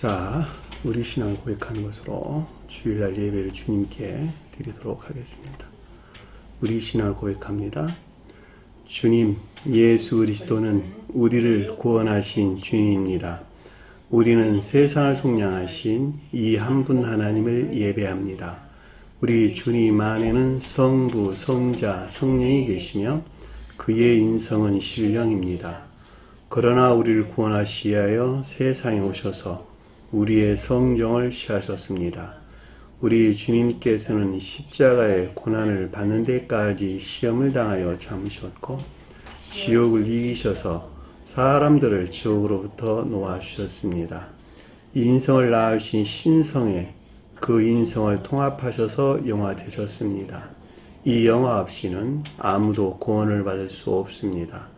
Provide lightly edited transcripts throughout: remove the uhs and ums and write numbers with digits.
자, 우리 신앙을 고백하는 것으로 주일날 예배를 주님께 드리도록 하겠습니다. 우리 신앙을 고백합니다. 주님, 예수 그리스도는 우리를 구원하신 주님입니다. 우리는 세상을 속량하신 이 한 분 하나님을 예배합니다. 우리 주님 안에는 성부, 성자, 성령이 계시며 그의 인성은 신령입니다. 그러나 우리를 구원하시기 위하여 세상에 오셔서 우리의 성정을 취하셨습니다. 우리 주님께서는 십자가의 고난을 받는 데까지 시험을 당하여 참으셨고 지옥을 이기셔서 사람들을 지옥으로부터 놓아주셨습니다. 인성을 낳으신 신성에 그 인성을 통합하셔서 영화 되셨습니다. 이 영화 없이는 아무도 구원을 받을 수 없습니다.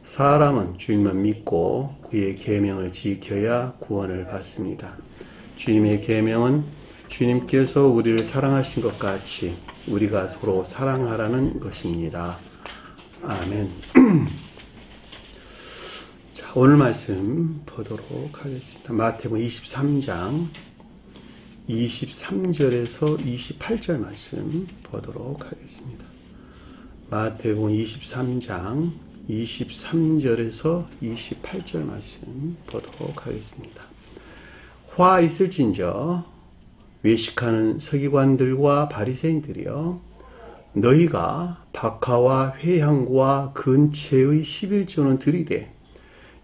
사람은 주님만 믿고 그의 계명을 지켜야 구원을 받습니다. 주님의 계명은 주님께서 우리를 사랑하신 것 같이 우리가 서로 사랑하라는 것입니다. 아멘. 자, 오늘 말씀 보도록 하겠습니다. 마태복음 23장 23절에서 28절 말씀 보도록 하겠습니다. 마태복음 23장 23절에서 28절 말씀 보도록 하겠습니다. 화 있을진저 외식하는 서기관들과 바리새인들이여, 너희가 박하와 회향과 근체의 11조는 들이되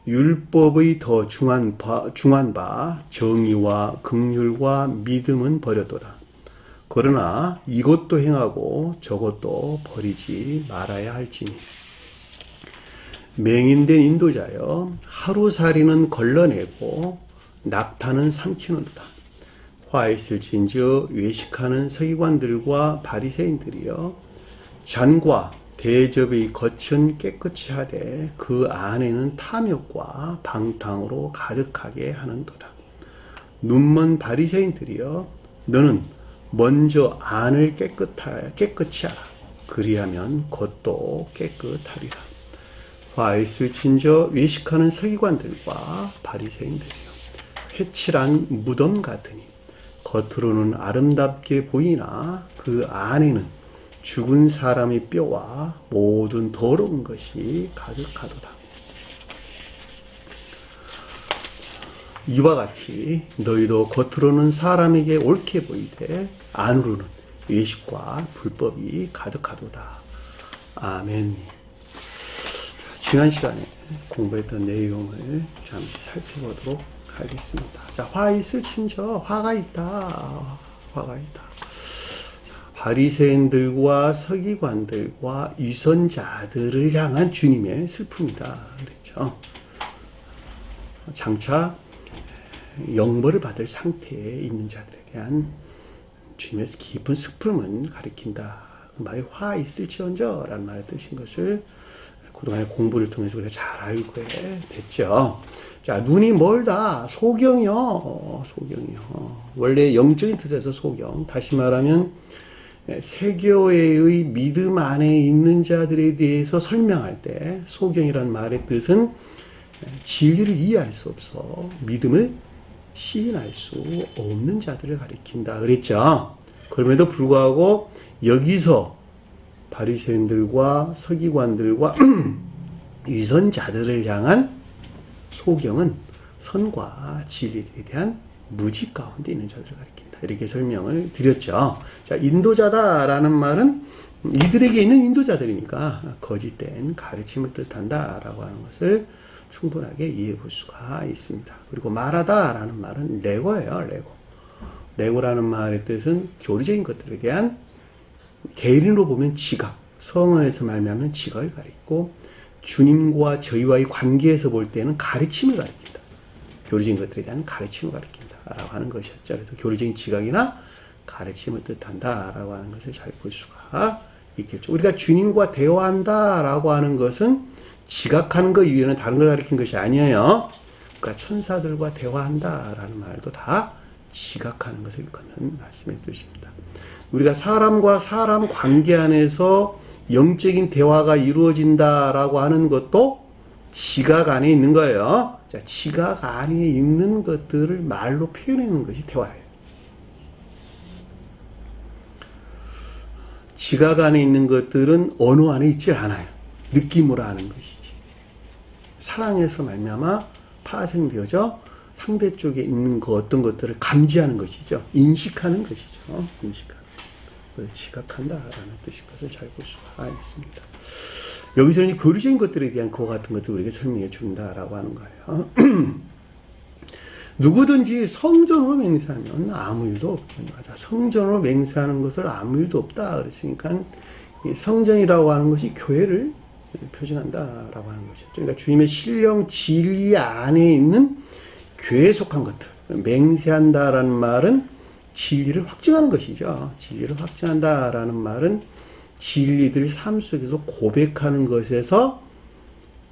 율법의 더 중한 바 정의와 긍휼과 믿음은 버렸도다. 그러나 이것도 행하고 저것도 버리지 말아야 할지니, 맹인된 인도자여, 하루살이는 걸러내고 낙타는 삼키는도다. 화 있을진저 외식하는 서기관들과 바리새인들이여, 잔과 대접의 겉은 깨끗이 하되 그 안에는 탐욕과 방탕으로 가득하게 하는도다. 눈먼 바리새인들이여, 너는 먼저 안을 깨끗이 하라. 그리하면 겉도 깨끗하리라. 화 있을진저 외식하는 서기관들과 바리새인들이여, 회칠한 무덤 같으니 겉으로는 아름답게 보이나 그 안에는 죽은 사람의 뼈와 모든 더러운 것이 가득하도다. 이와 같이 너희도 겉으로는 사람에게 옳게 보이되 안으로는 외식과 불법이 가득하도다. 아멘. 지난 시간에 공부했던 내용을 잠시 살펴보도록 하겠습니다. 자, 화 있을진저, 화가 있다. 화가 있다. 바리새인들과 서기관들과 위선자들을 향한 주님의 슬픔이다 그랬죠. 장차 영벌을 받을 상태에 있는 자들에 대한 주님의 깊은 슬픔을 가리킨다. 그 말이 화 있을지언저 라는 말의 뜻인 것을 그동안의 공부를 통해서 우리가 잘 알고 됐죠. 자, 눈이 멀다. 소경이요. 소경이요. 원래 영적인 뜻에서 소경. 다시 말하면 세교회의 믿음 안에 있는 자들에 대해서 설명할 때 소경이라는 말의 뜻은 진리를 이해할 수 없어 믿음을 시인할 수 없는 자들을 가리킨다 그랬죠. 그럼에도 불구하고 여기서 바리새인들과 서기관들과 위선자들을 향한 소경은 선과 진리에 대한 무지 가운데 있는 자들을 가리킨다. 이렇게 설명을 드렸죠. 자, 인도자다라는 말은 이들에게 있는 인도자들이니까 거짓된 가르침을 뜻한다라고 하는 것을 충분하게 이해해 볼 수가 있습니다. 그리고 말하다라는 말은 레고예요. 레고라는 말의 뜻은 교리적인 것들에 대한 개인으로 보면 지각, 성언에서 말하면 지각을 가리키고, 주님과 저희와의 관계에서 볼 때는 가르침을 가리킨다. 교리적인 것들에 대한 가르침을 가리킨다 라고 하는 것이었죠. 그래서 교리적인 지각이나 가르침을 뜻한다 라고 하는 것을 잘 볼 수가 있겠죠. 우리가 주님과 대화한다 라고 하는 것은 지각하는 것 이외에는 다른 걸 가리킨 것이 아니에요. 그러니까 천사들과 대화한다 라는 말도 다 지각하는 것을 일컫는 말씀의 뜻입니다. 우리가 사람과 사람 관계 안에서 영적인 대화가 이루어진다라고 하는 것도 지각 안에 있는 거예요. 자, 지각 안에 있는 것들을 말로 표현하는 것이 대화예요. 지각 안에 있는 것들은 언어 안에 있지 않아요. 느낌으로 아는 것이지. 사랑에서 말미암아 파생되어져 상대 쪽에 있는 그 어떤 것들을 감지하는 것이죠. 인식하는 것이죠. 인식하는. 지각한다라는 뜻인 것을 잘 볼 수가 있습니다. 여기서는 교리적인 것들에 대한 그와 같은 것들을 우리에게 설명해 준다라고 하는 거예요. 누구든지 성전으로 맹세하면 아무 일도 없다. 성전으로 맹세하는 것을 아무 일도 없다. 그랬으니까 성전이라고 하는 것이 교회를 표징한다라고 하는 것이죠. 그러니까 주님의 신령 진리 안에 있는 교회에 속한 것들. 맹세한다라는 말은 진리를 확증하는 것이죠. 진리를 확증한다라는 말은 진리들 삶 속에서 고백하는 것에서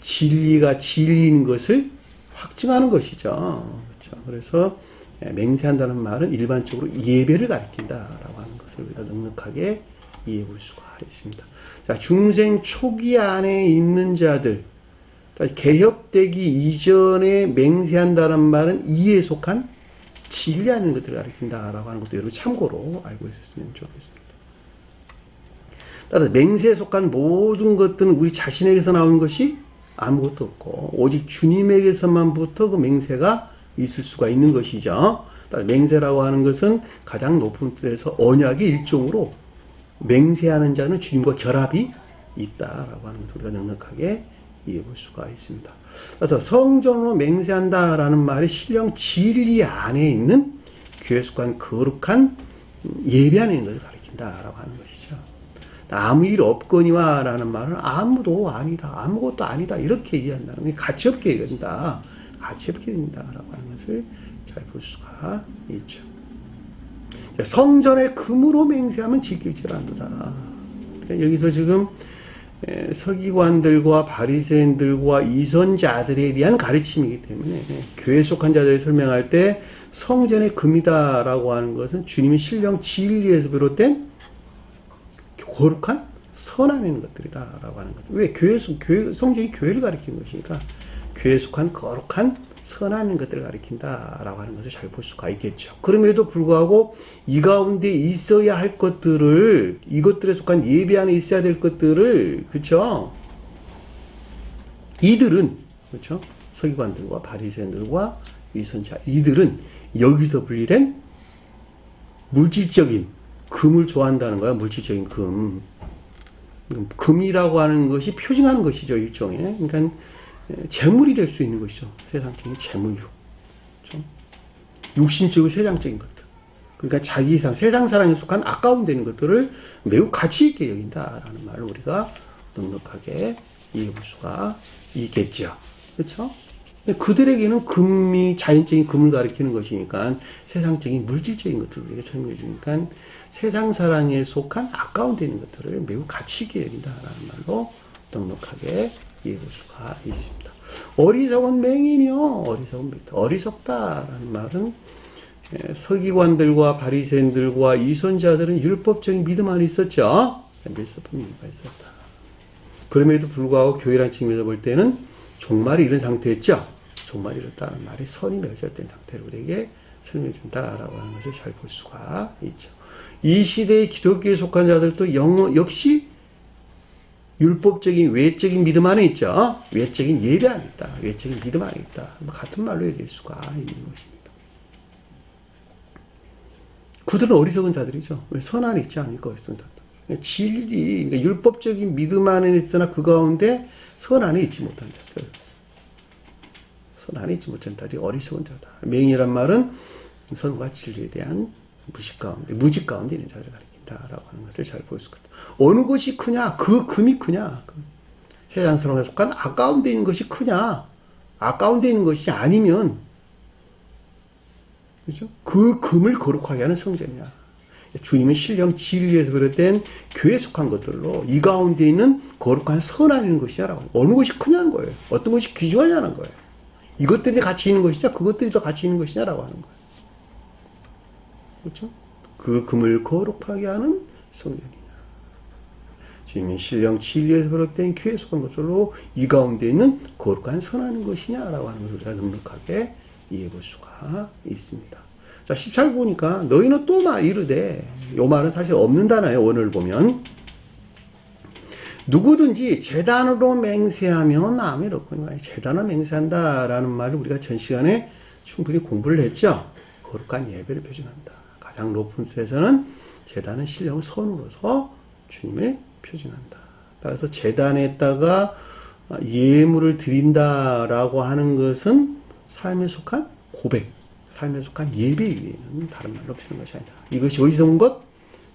진리가 진리인 것을 확증하는 것이죠. 그렇죠. 그래서 맹세한다는 말은 일반적으로 예배를 가리킨다라고 하는 것을 우리가 넉넉하게 이해해 볼 수가 있습니다. 자, 중생 초기 안에 있는 자들, 개혁되기 이전에 맹세한다는 말은 이에 속한 진리 아닌 것들을 가리킨다라고 하는 것도 여러분 참고로 알고 있었으면 좋겠습니다. 따라서 맹세에 속한 모든 것들은 우리 자신에게서 나오는 것이 아무것도 없고 오직 주님에게서만부터 그 맹세가 있을 수가 있는 것이죠. 맹세라고 하는 것은 가장 높은 뜻에서 언약의 일종으로 맹세하는 자는 주님과 결합이 있다라고 하는 것을 우리가 넉넉하게 이해해 볼 수가 있습니다. 그래서 성전으로 맹세한다라는 말이 신령 진리 안에 있는 교회 속한 거룩한 예배 안에 있는 것을 가리킨다라고 하는 것이죠. 아무 일 없거니와 라는 말은 아무도 아니다, 아무것도 아니다 이렇게 이해한다는 게 가치 없게 얘기한다, 가치 없게 얘기한다라고 하는 것을 잘 볼 수가 있죠. 성전의 금으로 맹세하면 지킬지라 한다. 여기서 지금 서기관들과 바리새인들과 이선자들에 대한 가르침이기 때문에 교회에 속한 자들을 설명할 때 성전의 금이다라고 하는 것은 주님의 신령 진리에서 비롯된 거룩한 선 안에 있는 것들이다라고 하는 거죠. 왜 성전이 교회를 가리키는 것이니까 교회에 속한 거룩한 선 안에 있는 것들을 가리킨다라고 하는 것을 잘 볼 수가 있겠죠. 그럼에도 불구하고 이 가운데 있어야 할 것들을, 이것들에 속한 예배 안에 있어야 될 것들을, 그렇죠? 이들은, 그렇죠? 서기관들과 바리새인들과 위선자, 이들은 여기서 분리된 물질적인 금을 좋아한다는 거야. 물질적인 금. 금이라고 하는 것이 표징하는 것이죠. 일종의. 그러니까 재물이 될 수 있는 것이죠. 세상적인 재물로. 그렇죠? 육신적이고 세상적인 것들. 그러니까 자기 이상, 세상 사랑에 속한 아까운 되는 것들을 매우 가치 있게 여긴다라는 말을 우리가 넉넉하게 이해해 볼 수가 있겠죠. 그렇죠? 그들에게는 금이 자연적인 금을 가리키는 것이니까 세상적인 물질적인 것들을 우리가 설명해 주니까 세상 사랑에 속한 아까운 되는 것들을 매우 가치 있게 여긴다라는 말로 넉넉하게 이해해 볼 수가 있습니다. 어리석은 맹인이요. 어리석은 맹인. 어리석다라는 말은 서기관들과 바리새인들과 이선자들은 율법적인 믿음 안에 있었죠. 밀접한 믿음이 있었다. 그럼에도 불구하고 교회란 측면에서 볼 때는 종말이 이런 상태였죠. 종말이 이렇다는 말이 선이 맺어진 상태를 우리에게 설명해 준다라고 하는 것을 잘 볼 수가 있죠. 이 시대의 기독교에 속한 자들도 역시 율법적인 외적인 믿음 안에 있죠. 외적인 예배 안에 있다. 외적인 믿음 안에 있다. 같은 말로 얘기할 수가 있는 것입니다. 그들은 어리석은 자들이죠. 왜 선 안에 있지 않을까 어리석은 자들. 진리, 그러니까 율법적인 믿음 안에 있으나 그 가운데 선 안에 있지 못한 자들. 선 안에 있지 못한 자들이 어리석은 자다. 맹인이란 말은 선과 진리에 대한 무직 가운데 있는 자들을 가리킨다라고 하는 것을 잘 볼 수 있다. 어느 것이 크냐? 그 금이 크냐? 세상 사람에 속한 아까운 데 있는 것이 크냐? 아까운 데 있는 것이 아니면, 그죠? 그 금을 거룩하게 하는 성전이야. 주님의 신령 진리에서 비롯된 교회에 속한 것들로 이 가운데 있는 거룩한 선 안에 있는 것이야라고. 어느 것이 크냐는 거예요. 어떤 것이 귀중하냐는 거예요. 이것들이 같이 있는 것이냐? 그것들이 더 같이 있는 것이냐라고 하는 거예요. 그렇죠? 그 금을 거룩하게 하는 성전이냐. 주님의 신령 진리에서 비롯된 교회에 속한 것으로 이 가운데 있는 거룩한 선하는 것이냐라고 하는 것을 우리가 넉넉하게 이해해 볼 수가 있습니다. 자, 14절 보니까 너희는 또 이르되, 이 말은 사실 없는 단어예요. 원어를 보면 누구든지 제단으로 맹세하면 암이 이렇거든요. 제단으로 맹세한다라는 말을 우리가 전 시간에 충분히 공부를 했죠. 거룩한 예배를 표준한다. 가장 높은 곳에서는 제단은 신령 선으로서 주님을 표준한다. 따라서 제단에다가 예물을 드린다라고 하는 것은 삶에 속한 고백, 삶에 속한 예배 위에는 다른 말로 표현한 것이 아니다. 이것이 어디서 온 것?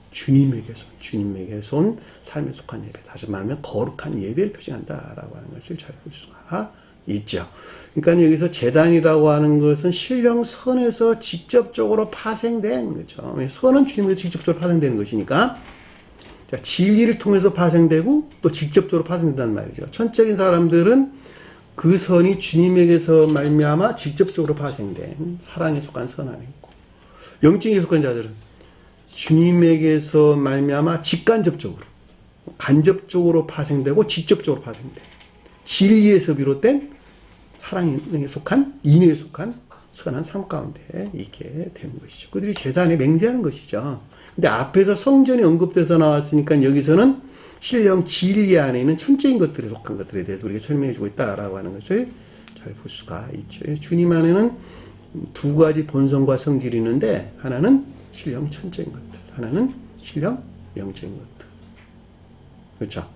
주님에게서 온 삶에 속한 예배. 다시 말하면 거룩한 예배를 표현한다라고 하는 것을 잘 볼 수가 있죠. 그러니까 여기서 제단이라고 하는 것은 신령 선에서 직접적으로 파생된 거죠. 선은 주님에게 직접적으로 파생되는 것이니까 진리를 통해서 파생되고 또 직접적으로 파생된다는 말이죠. 천적인 사람들은 그 선이 주님에게서 말미암아 직접적으로 파생된 사랑에 속한 선 안에 있고, 영적에 속한 자들은 주님에게서 말미암아 직간접적으로, 간접적으로 파생되고 직접적으로 파생된 진리에서 비롯된 사랑에 속한, 인에 속한 선한 삶 가운데 있게 되는 것이죠. 그들이 제단에 맹세하는 것이죠. 근데 앞에서 성전이 언급돼서 나왔으니까 여기서는 신령 진리 안에 있는 천적인 것들에 속한 것들에 대해서 우리가 설명해 주고 있다라고 하는 것을 잘 볼 수가 있죠. 주님 안에는 두 가지 본성과 성질이 있는데, 하나는 신령 천적인 것들, 하나는 신령 영적인 것들. 그렇죠?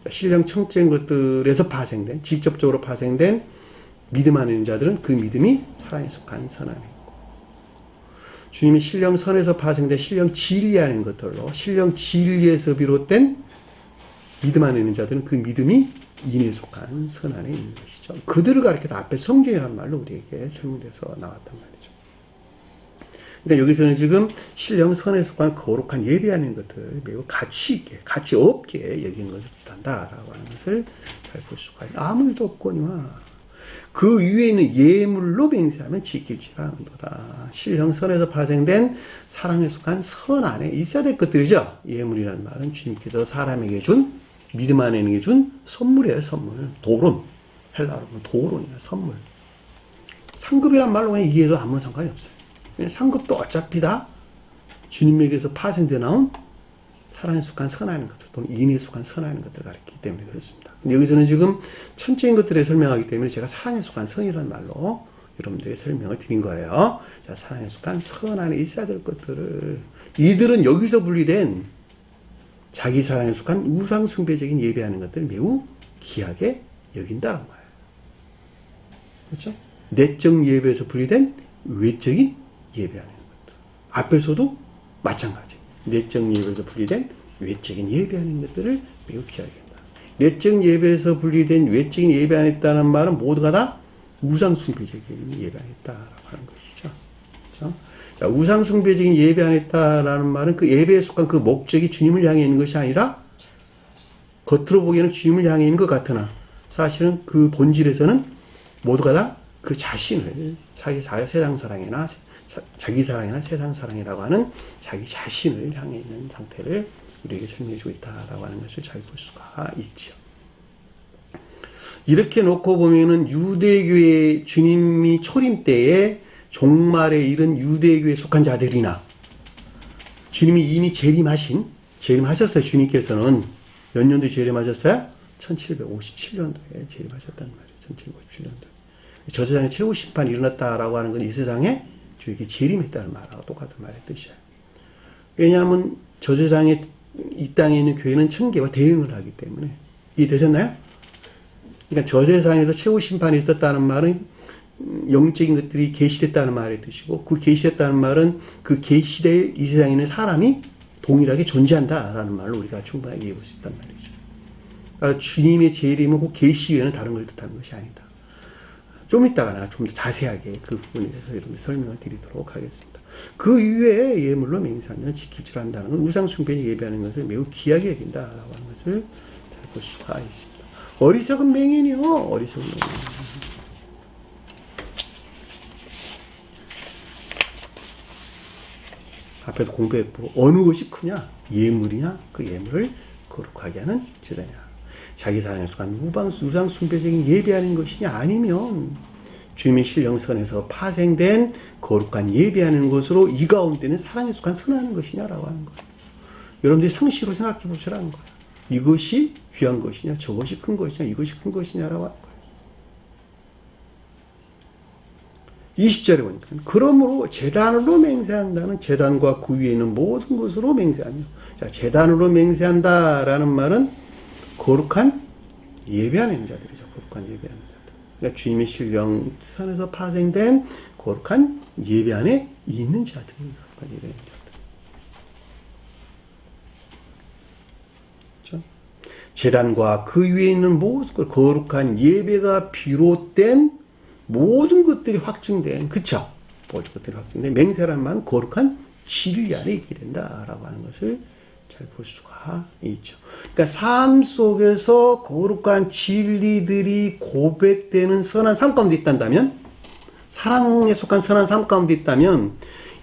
신령 천적인 것들에서 파생된, 직접적으로 파생된 믿음 안에 있는 자들은 그 믿음이 사랑에 속한 선 안에 있고, 주님이 신령 선에서 파생된 신령 진리 안에 있는 것들로 신령 진리에서 비롯된 믿음 안에 있는 자들은 그 믿음이 인에 속한 선 안에 있는 것이죠. 그들을 가리켜서 앞에 성전이라는 말로 우리에게 설명돼서 나왔단 말이죠. 그러니까 여기서는 지금 신령 선에 속한 거룩한 예배 안에 있는 것들 매우 가치 있게, 가치 없게 여기는 것을 뜻한다라고 하는 것을 잘 볼 수가 있습니다. 아무 일도 없거니와 그 위에 있는 예물로 맹세하면 지킬지라 한도다. 신령 선에서 파생된 사랑에 속한 선 안에 있어야 될 것들이죠. 예물이라는 말은 주님께서 사람에게 준, 믿음 안에 준 선물이에요. 선물. 도론. 헬라어로 보면 도론이야. 선물. 상급이란 말로 그냥 이해해도 아무 상관이 없어요. 그냥 상급도 어차피 다 주님에게서 파생되어 나온 사랑에 속한 선하는 것들 또는 인에 속한 선하는 것들을 가리키기 때문에 그렇습니다. 근데 여기서는 지금 천체인 것들에 설명하기 때문에 제가 사랑에 속한 선이라는 말로 여러분들에게 설명을 드린 거예요. 자, 사랑에 속한 선 안에 있어야 될 것들을, 이들은 여기서 분리된 자기 사랑에 속한 우상 숭배적인 예배하는 것들을 매우 귀하게 여긴다는 거예요. 그렇죠? 내적 예배에서 분리된 외적인 예배하는 것들. 앞에서도 마찬가지. 내적 예배에서 분리된 외적인 예배하는 것들을 매우 귀하게 한다. 내적 예배에서 분리된 외적인 예배 안 했다는 말은 모두가 다 우상 숭배적인 예배 안 했다라고 하는 것이죠. 그렇죠? 자, 우상 숭배적인 예배 안 했다라는 말은 그 예배에 속한 그 목적이 주님을 향해 있는 것이 아니라 겉으로 보기에는 주님을 향해 있는 것 같으나 사실은 그 본질에서는 모두가 다 그 자신을 자기 세상 사랑이나 자기 사랑이나 세상 사랑이라고 하는 자기 자신을 향해 있는 상태를 우리에게 설명해주고 있다라고 하는 것을 잘 볼 수가 있죠. 이렇게 놓고 보면은 유대교의 주님이 초림 때에 종말에 이른 유대교에 속한 자들이나 주님이 이미 재림하셨어요. 주님께서는 몇 년도에 재림하셨어요? 1757년도에 재림하셨단 말이에요. 1757년도에. 저세상에 최후 심판이 일어났다라고 하는 건 이 세상에 주에게 재림했다는 말하고 똑같은 말의 뜻이에요. 왜냐하면 저세상에 이 땅에 있는 교회는 천계와 대응을 하기 때문에. 이해되셨나요? 그러니까 저세상에서 최후 심판이 있었다는 말은 영적인 것들이 계시됐다는 말의 뜻이고, 그 계시됐다는 말은 그 계시될 이 세상에 있는 사람이 동일하게 존재한다라는 말로 우리가 충분하게 이해해 볼 수 있단 말이죠. 그러니까 주님의 재림은 그 계시 외에는 다른 걸 뜻하는 것이 아니다. 좀 이따가 내가 좀 더 자세하게 그 부분에 대해서 여러분들 설명을 드리도록 하겠습니다. 그 이외에 예물로 맹세하면 지킬 줄 안다는 건 우상숭배에 예배하는 것을 매우 귀하게 여긴다라고 하는 것을 잘 볼 수가 있습니다. 어리석은 맹인이요. 어리석은 맹인. 앞에도 공부했고 어느 것이 크냐? 예물이냐? 그 예물을 거룩하게 하는 제단이라. 자기 사랑에 속한 우상 숭배적인 예배하는 것이냐, 아니면 주님의 신령선에서 파생된 거룩한 예배하는 것으로 이 가운데는 사랑에 속한 선하는 것이냐라고 하는 거예요. 여러분들이 상식으로 생각해 보시라는 거예요. 이것이 귀한 것이냐, 저것이 큰 것이냐, 이것이 큰 것이냐라고 하는 거예요. 20절에 보니까 그러므로 제단으로 맹세한다는 제단과 그 위에 있는 모든 것으로 맹세하며, 자, 제단으로 맹세한다라는 말은 거룩한 예배하는 자들이죠. 거룩한 예배하는 자들. 그러니까 주님의 신령 선에서 파생된 거룩한 예배 안에 있는 자들이 거룩한 예배하는 자들. 그렇죠? 제단과 그 위에 있는 모든 것, 거룩한 예배가 비롯된 모든 것들이 확증된, 그쵸? 모든 것들이 확증된 맹세란 말은 거룩한 진리 안에 있게 된다라고 하는 것을 잘 볼 수가 있죠. 그러니까 삶 속에서 거룩한 진리들이 고백되는 선한 삶 가운데 있단다면, 사랑에 속한 선한 삶 가운데 있다면,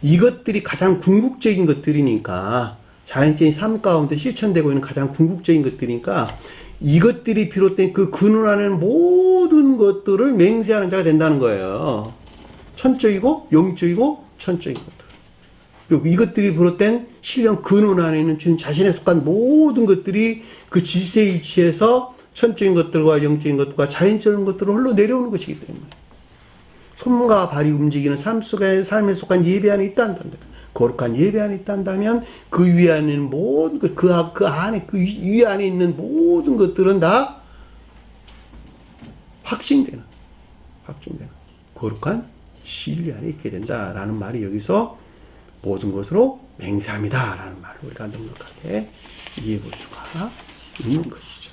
이것들이 가장 궁극적인 것들이니까, 자연적인 삶 가운데 실천되고 있는 가장 궁극적인 것들이니까, 이것들이 비롯된 그 근원하는 모든 것들을 맹세하는 자가 된다는 거예요. 천적이고 영적이고 천적인 것들. 그리고 이것들이 비롯된 신령 근원 안에 있는 주님 자신에 속한 모든 것들이 그 질서일치에서 천적인 것들과 영적인 것들과 자연적인 것들을 흘러내려오는 것이기 때문에, 손과 발이 움직이는 삶 속에, 삶에 속한 예배 안에 있다는, 거룩한 예배 안에 있다면 그 위에 안에 있는 모든 것, 그 안에, 그 위 안에 있는 모든 것들은 다 확증되는 거룩한 진리 안에 있게 된다라는 말이 여기서 모든 것으로 맹세합니다라는 말을 우리가 넉넉하게 이해해 볼 수가 있는 것이죠.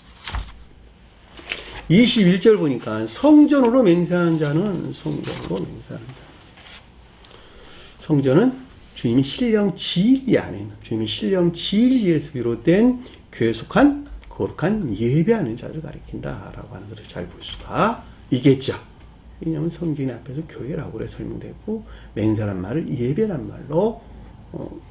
21절 보니까 성전으로 맹세하는 자는 성전은 주님이 신령 진리 안에 있는, 주님이 신령 진리에서 비롯된 교회에 속한 거룩한 예배하는 자를 가리킨다라고 하는 것을 잘 볼 수가 있겠죠. 왜냐하면 성경 앞에서 교회라고 그래 설명되고, 맹세란 말을 예배란 말로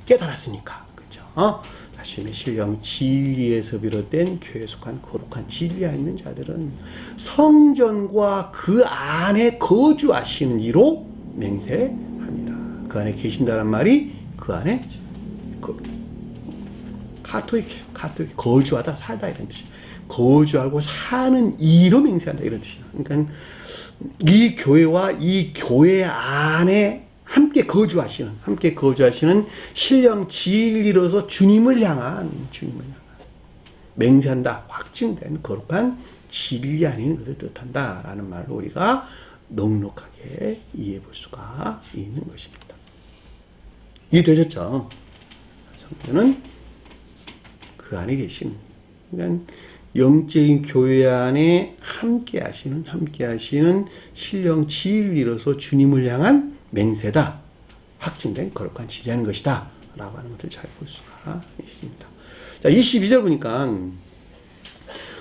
깨달았으니까. 그렇죠? 주님의 신령 진리에서 비롯된 교회에 속한 거룩한 진리 안에 있는 자들은 성전과 그 안에 거주하시는 이로 맹세합니다. 그 안에 계신다는 말이 그 안에 카토릭 거주하다 살다 이런 뜻이에요. 거주하고 사는 이로 맹세한다 이런 뜻이에요. 그러니까 이 교회와 이 교회 안에 함께 거주하시는 신령 진리로서 주님을 향한 맹세한다, 확증된 거룩한 진리 안에 있는 것을 뜻한다라는 말로 우리가 넉넉하게 이해해 볼 수가 있는 것입니다. 이해되셨죠? 성전은 그 안에 계신, 그러니까 영적인 교회 안에 함께 하시는 신령 진리로서 주님을 향한 맹세다, 확증된 거룩한 진리하는 것이다 라고 하는 것을 잘 볼 수가 있습니다. 자, 22절 보니까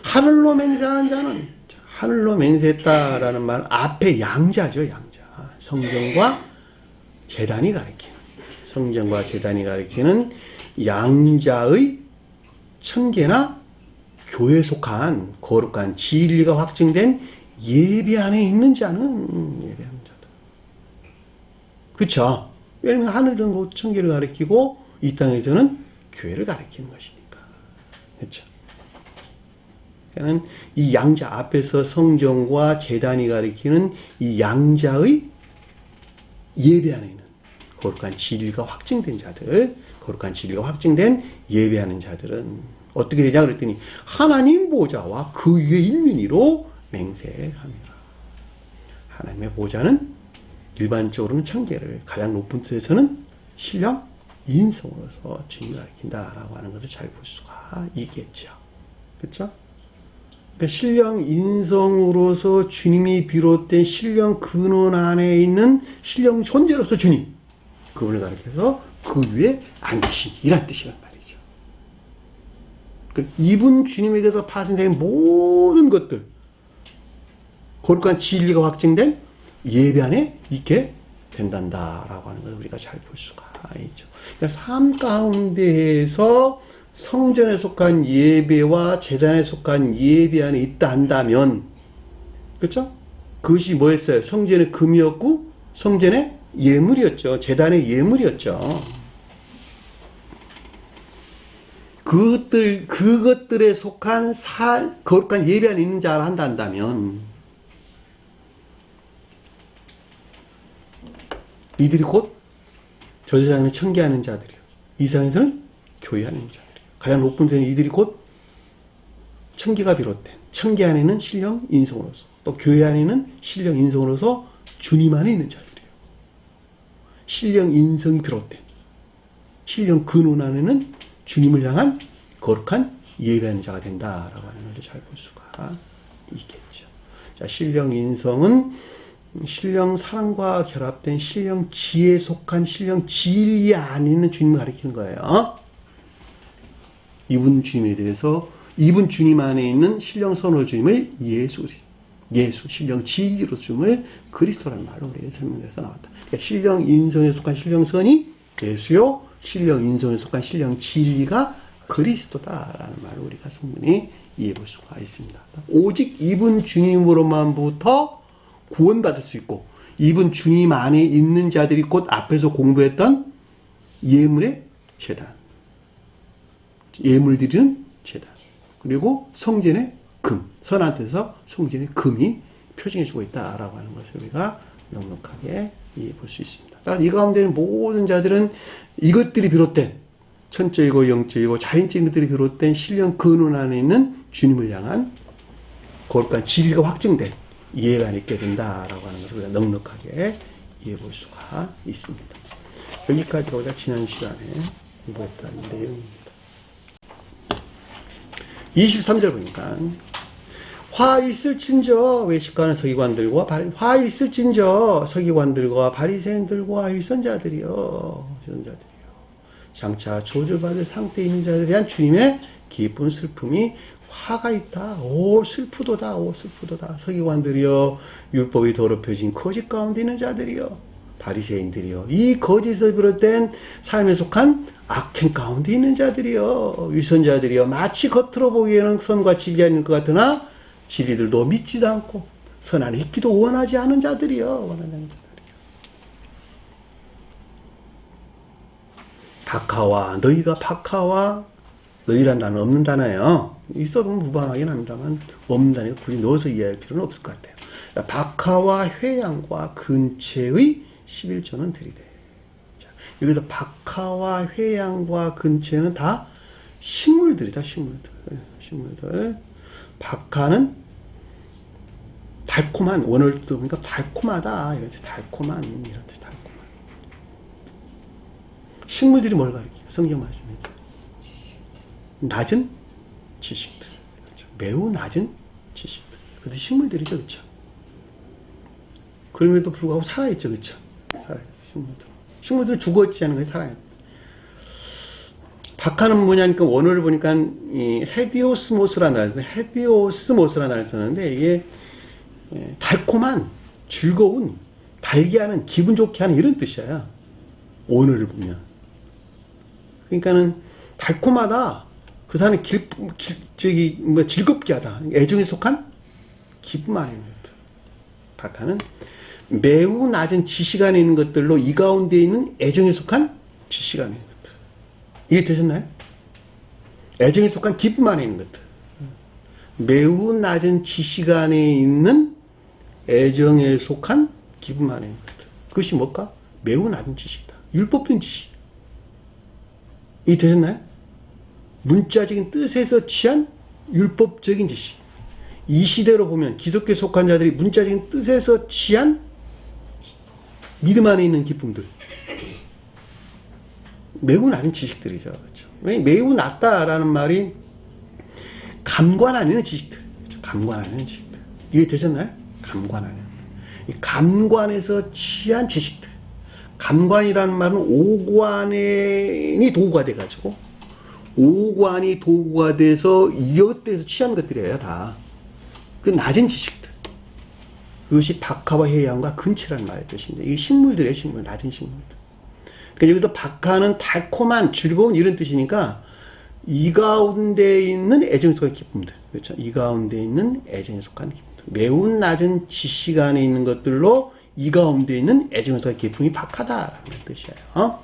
하늘로 맹세하는 자는, 하늘로 맹세했다라는 말은 앞에 양자죠. 양자. 성전과 제단이 가리키는, 성전과 제단이 가리키는 양자의 천계나 교회에 속한 거룩한 진리가 확증된 예배 안에 있는 자는 예배하는 자다. 그렇죠? 왜냐하면 하늘은 천계를 가리키고 이 땅에서는 교회를 가리키는 것이니까. 그렇죠? 그러니까 이 양자 앞에서 성전과 제단이 가리키는 이 양자의 예배 안에 있는 거룩한 진리가 확증된 자들, 거룩한 진리가 확증된 예배하는 자들은 어떻게 되냐 그랬더니 하나님 보좌와 그 위에 있는 이로 맹세합니다. 하나님의 보좌는 일반적으로는 천계를, 가장 높은 뜻에서는 신령 인성으로서 주님을 가리킨다라고 하는 것을 잘 볼 수가 있겠죠. 그렇죠? 그러니까 신령 인성으로서 주님이 비롯된 신령 근원 안에 있는 신령 존재로서 주님, 그분을 가리켜서 그 위에 앉으신 이란 뜻이란 말이죠. 이분 주님에게서 파생된 모든 것들, 거룩한 진리가 확증된 예배 안에 있게 된단다라고 하는 것을 우리가 잘 볼 수가 있죠. 그러니까 삶 가운데에서 성전에 속한 예배와 제단에 속한 예배 안에 있다 한다면, 그렇죠? 그것이 뭐였어요? 성전의 금이었고 성전의 예물이었죠. 제단의 예물이었죠. 그것들에 속한 거룩한 예배 안에 있는 자라 한다면, 이들이 곧 저 세상에 청계하는 자들이요, 이 세상에서는 교회하는 자들이요. 가장 높은 데는 이들이 곧 청계가 비롯된, 청계 안에는 신령 인성으로서, 또 교회 안에는 신령 인성으로서 주님 안에 있는 자들이에요. 신령 인성이 비롯된, 신령 근원 안에는 주님을 향한 거룩한 예배하는 자가 된다라고 하는 것을 잘 볼 수가 있겠죠. 자, 신령 인성은 신령 사랑과 결합된 신령 지혜에 속한 신령 진리 안에 있는 주님을 가리키는 거예요. 이분 주님에 대해서, 이분 주님 안에 있는 신령 선호 주님을 예수, 신령 진리로 주님을 그리스도라는 말로 우리에게 설명해서 나왔다. 그러니까 신령 인성에 속한 신령선이 예수요, 신령 인성에 속한 신령 진리가 그리스도다라는 말을 우리가 충분히 이해해 볼 수가 있습니다. 오직 이분 주님으로만부터 구원받을 수 있고, 이분 주님 안에 있는 자들이 곧 앞에서 공부했던 예물의 제단, 예물 드리는 제단, 그리고 성전의 금, 선한 뜻에서 성전의 금이 표징해주고 있다라고 하는 것을 우리가 넉넉하게 이해해 볼 수 있습니다. 이 가운데 있는 모든 자들은 이것들이 비롯된, 천적이고 영적이고 자연적인 것들이 비롯된 신령 근원 안에 있는 주님을 향한 거룩한 진리가 확증된 이해가 있게 된다라고 하는 것을 우리가 넉넉하게 이해해 볼 수가 있습니다. 여기까지가 우리가 지난 시간에 공부했던 내용입니다. 23절 보니까, 화 있을진저 외식하는 서기관들과 화 있을진저 서기관들과 바리새인들과 위선자들이요, 장차 조절받을 상태에 있는 자들에 대한 주님의 기쁜 슬픔이 화가 있다. 오 슬프도다. 오 슬프도다. 서기관들이여, 율법이 더럽혀진 거짓 가운데 있는 자들이여, 바리새인들이여, 이 거짓을 비롯된 삶에 속한 악행 가운데 있는 자들이여, 위선자들이여, 마치 겉으로 보기에는 선과 진리 아닌 것 같으나 진리들도 믿지도 않고 선안에 있기도 원하지 않은 자들이여, 원하지 않은 자들이여. 박하와, 너희가 박하와, 너희란 단어는 없는 단어예요. 있어도 무방하긴 합니다만 없는 단어니까 굳이 넣어서 이해할 필요는 없을 것 같아요. 박하와 회양과 근체의 11조는 들이대. 자, 여기서 박하와 회양과 근체는 다 식물들이다. 식물들. 박하는 달콤한, 원어를 보니까 달콤하다 이런 뜻, 달콤한 이런 뜻, 달콤한. 식물들이 뭘 가리켜요? 성경 말씀이죠. 낮은 지식들, 그렇죠. 매우 낮은 지식들. 그것도 식물들이죠, 그렇죠. 그럼에도 불구하고 살아있죠, 그렇죠. 살아있죠, 식물들. 식물들 죽었지 않은 것이 살아있죠. 박하는 뭐냐니까 원어를 보니까 이 헤디오스모스라는 단어를 썼는데, 이게 달콤한, 즐거운, 달게 하는, 기분 좋게 하는 이런 뜻이에요. 원어를 보면. 그러니까는 달콤하다. 그 사람이 즐겁게 하다. 애정에 속한 기쁨 안에 있는 것들. 박하는 매우 낮은 지식 안에 있는 것들로 이 가운데 있는 애정에 속한 지식 안에 있는 것들. 이해되셨나요? 애정에 속한 기쁨 안에 있는 것들. 매우 낮은 지식 안에 있는 애정에 속한 기쁨 안에 있는 것들. 그것이 뭘까? 매우 낮은 지식이다. 율법된 지식. 이해되셨나요? 문자적인 뜻에서 취한 율법적인 지식. 이 시대로 보면 기독교에 속한 자들이 문자적인 뜻에서 취한 믿음 안에 있는 기쁨들. 매우 낮은 지식들이죠. 그렇죠? 매우 낮다라는 말이 감관 안에 있는 지식들. 그렇죠? 감관 안에 있는 지식들. 이해되셨나요? 감관 안에. 이 감관에서 취한 지식들. 감관이라는 말은 오관이 도구가 돼가지고, 오관이 도구가 돼서 이어때서 취한 것들이에요, 다. 그 낮은 지식들. 그것이 박하와 해양과 근체라는 말의 뜻인데, 이게 식물들이에요, 낮은 식물들. 그러니까 여기서 박하는 달콤한, 즐거운 이런 뜻이니까, 이 가운데 있는 애정에 속한 기쁨들. 그렇죠? 이 가운데 있는 애정에 속한 기쁨들. 매우 낮은 지시간에 있는 것들로 이 가운데 있는 애정에 속한 기쁨이 박하다라는 뜻이에요.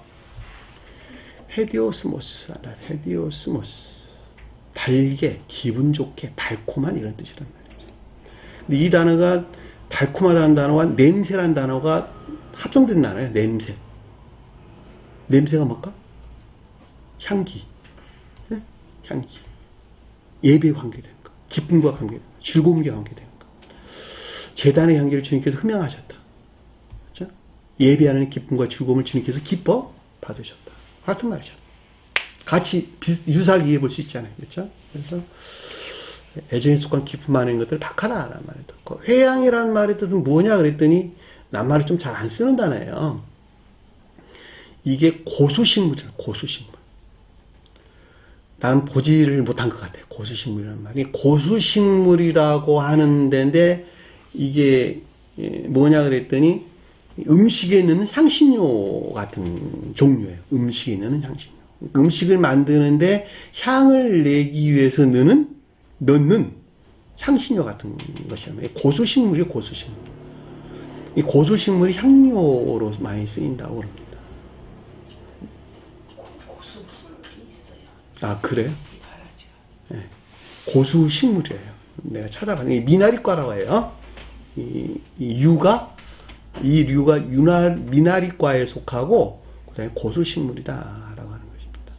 헤디오스모스. 헤디오스모스. 달게, 기분 좋게, 달콤한 이런 뜻이란 말이죠. 근데 이 단어가 달콤하다는 단어와 냄새라는 단어가 합성된 단어예요. 냄새. 냄새가 뭘까? 향기. 네? 향기. 예배에 관계되는 거. 기쁨과 관계되는 거. 즐거움과 관계되는 거. 제단의 향기를 주님께서 흠양하셨다. 그렇죠? 예배하는 기쁨과 즐거움을 주님께서 기뻐 받으셨다. 같은 말이죠. 같이 유사하게 이해해 볼 수 있잖아요. 그렇죠? 그래서 애정에 속한 기쁨 안에 있는 것들을 박하다라는 말을 듣고, 회양이라는 말의 뜻은 뭐냐 그랬더니 낱말을 좀 잘 안 쓰는 단어예요. 이게 고수식물이에요. 고수식물. 나는 보지를 못한 것 같아요. 고수식물이라는 말이. 고수식물이라고 하는 데인데 이게 뭐냐 그랬더니 음식에 넣는 향신료 같은 종류예요. 음식에 넣는 향신료. 음식을 만드는데 향을 내기 위해서 넣는 향신료 같은 것이에요. 고수식물이에요. 고수식물. 이 고수식물이 향료로 많이 쓰인다고 그럽니다. 고수풀이 있어요. 아, 그래요? 네. 고수식물이에요. 내가 찾아봤는데 미나리과라고 해요. 이 류가 미나리과에 속하고 그다음에 고수식물이다라고 하는 것입니다.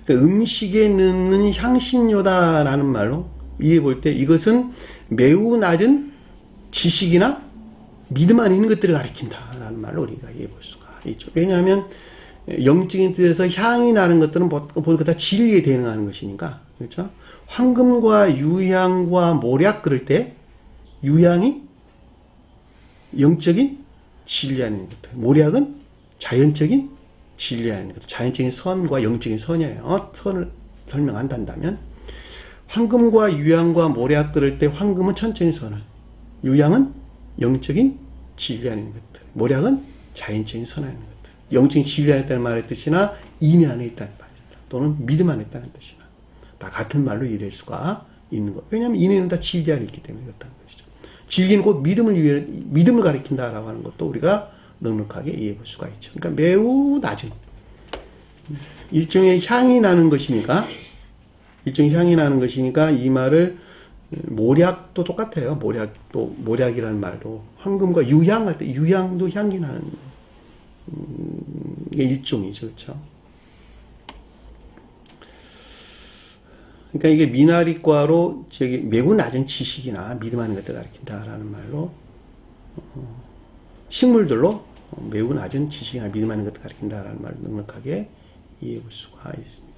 그러니까 음식에 넣는 향신료다라는 말로 이해해 볼 때 이것은 매우 낮은 지식이나 믿음 안에 있는 것들을 가리킨다라는 말로 우리가 이해해 볼 수가 있죠. 왜냐하면 영적인 뜻에서 향이 나는 것들은 모두 다 진리에 대응하는 것이니까, 그렇죠? 황금과 유향과 모략 그럴 때 유향이 영적인 진리 안에 있는 것들, 모략은 자연적인 진리 안에 있는 것들, 자연적인 선과 영적인 선이에요. 선을 설명한다면 황금과 유향과 모략 그럴 때 황금은 천적인 선을, 유향은 영적인 진리 안에 있는 것들, 모략은 자연적인 선 안에 있는 것들. 영적인 진리 안에 있다는 말의 뜻이나 인내 안에 있다는 말이다. 또는 믿음 안에 있다는 뜻이나 다 같은 말로 이해될 수가 있는 것. 왜냐하면 인내는 다 진리 안에 있기 때문에 그렇다는 것이죠. 진리는 곧 믿음을 가리킨다라고 하는 것도 우리가 넉넉하게 이해해 볼 수가 있죠. 그러니까 매우 낮은 일종의 향이 나는 것이니까 이 말을 모략도 똑같아요. 모략이라는 말도 황금과 유향할 때 유향도 향기 나는 게 일종이죠. 그렇죠? 그러니까 이게 미나리과로 매우 낮은 지식이나 믿음하는 것들을 가리킨다라는 말로 식물들로 매우 낮은 지식이나 믿음하는 것들을 가리킨다라는 말을 넉넉하게 이해해 볼 수가 있습니다.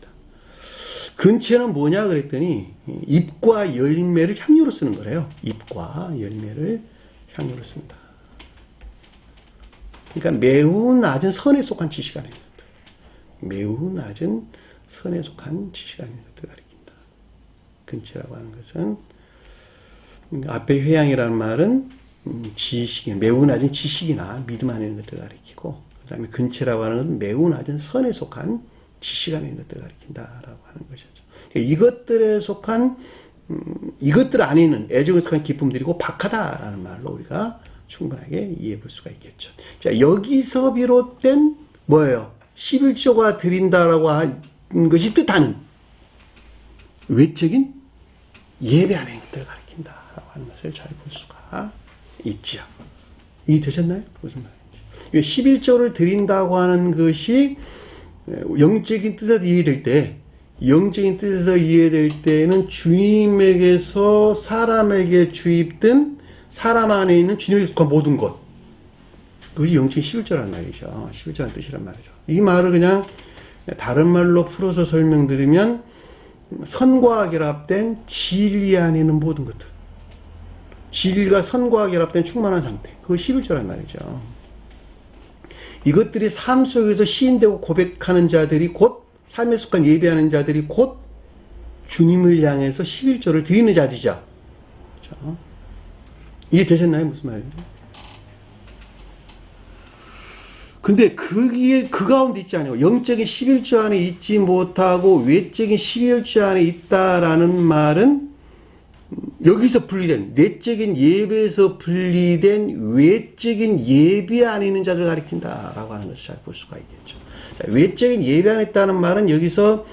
근체는 뭐냐 그랬더니 잎과 열매를 향료로 쓰는 거래요. 잎과 열매를 향료로 쓴다. 그러니까 매우 낮은 선에 속한 지식 안에 있는 것들. 매우 낮은 선에 속한 지식 안에 있는 것들을 가리킨다. 근체라고 하는 것은 앞에 회양이라는 말은 지식이 매우 낮은 지식이나 믿음 안에 있는 것들을 가리키고, 그 다음에 근체라고 하는 것은 매우 낮은 선에 속한 지식 안에 있는 것들을 가리킨다라고 하는 것이죠. 이것들에 속한 이것들 안에 있는 애정에 속한 기쁨들이고 박하다라는 말로 우리가 충분하게 이해해 볼 수가 있겠죠. 자, 여기서 비롯된 뭐예요? 11조가 드린다라고 하는 것이 뜻하는 외적인 예배 안에 있는 것들을 가리킨다라고 하는 것을 잘 볼 수가 있지요. 이해되셨나요? 무슨 말인지. 11조를 드린다고 하는 것이 영적인 뜻에서 이해될 때는 주님에게서 사람에게 주입된 사람 안에 있는 주님에 속한 모든 것. 그것이 영적인 11조란 말이죠. 11조란 뜻이란 말이죠. 이 말을 그냥 다른 말로 풀어서 설명드리면 선과 결합된 진리 안에 있는 모든 것들. 진리가 선과 결합된 충만한 상태. 그거 11조란 말이죠. 이것들이 삶 속에서 시인되고 고백하는 자들이 곧 삶에 속한 예배하는 자들이 곧 주님을 향해서 11조를 드리는 자들이죠. 그렇죠? 이해되셨나요? 무슨 말인지? 근데 그 가운데 있지 않아요. 영적인 11조 안에 있지 못하고 외적인 12일조 안에 있다라는 말은 여기서 분리된, 내적인 예배에서 분리된 외적인 예배 안에 있는 자들을 가리킨다라고 하는 것을 잘 볼 수가 있겠죠. 자, 외적인 예배 안에 있다는 말은 여기서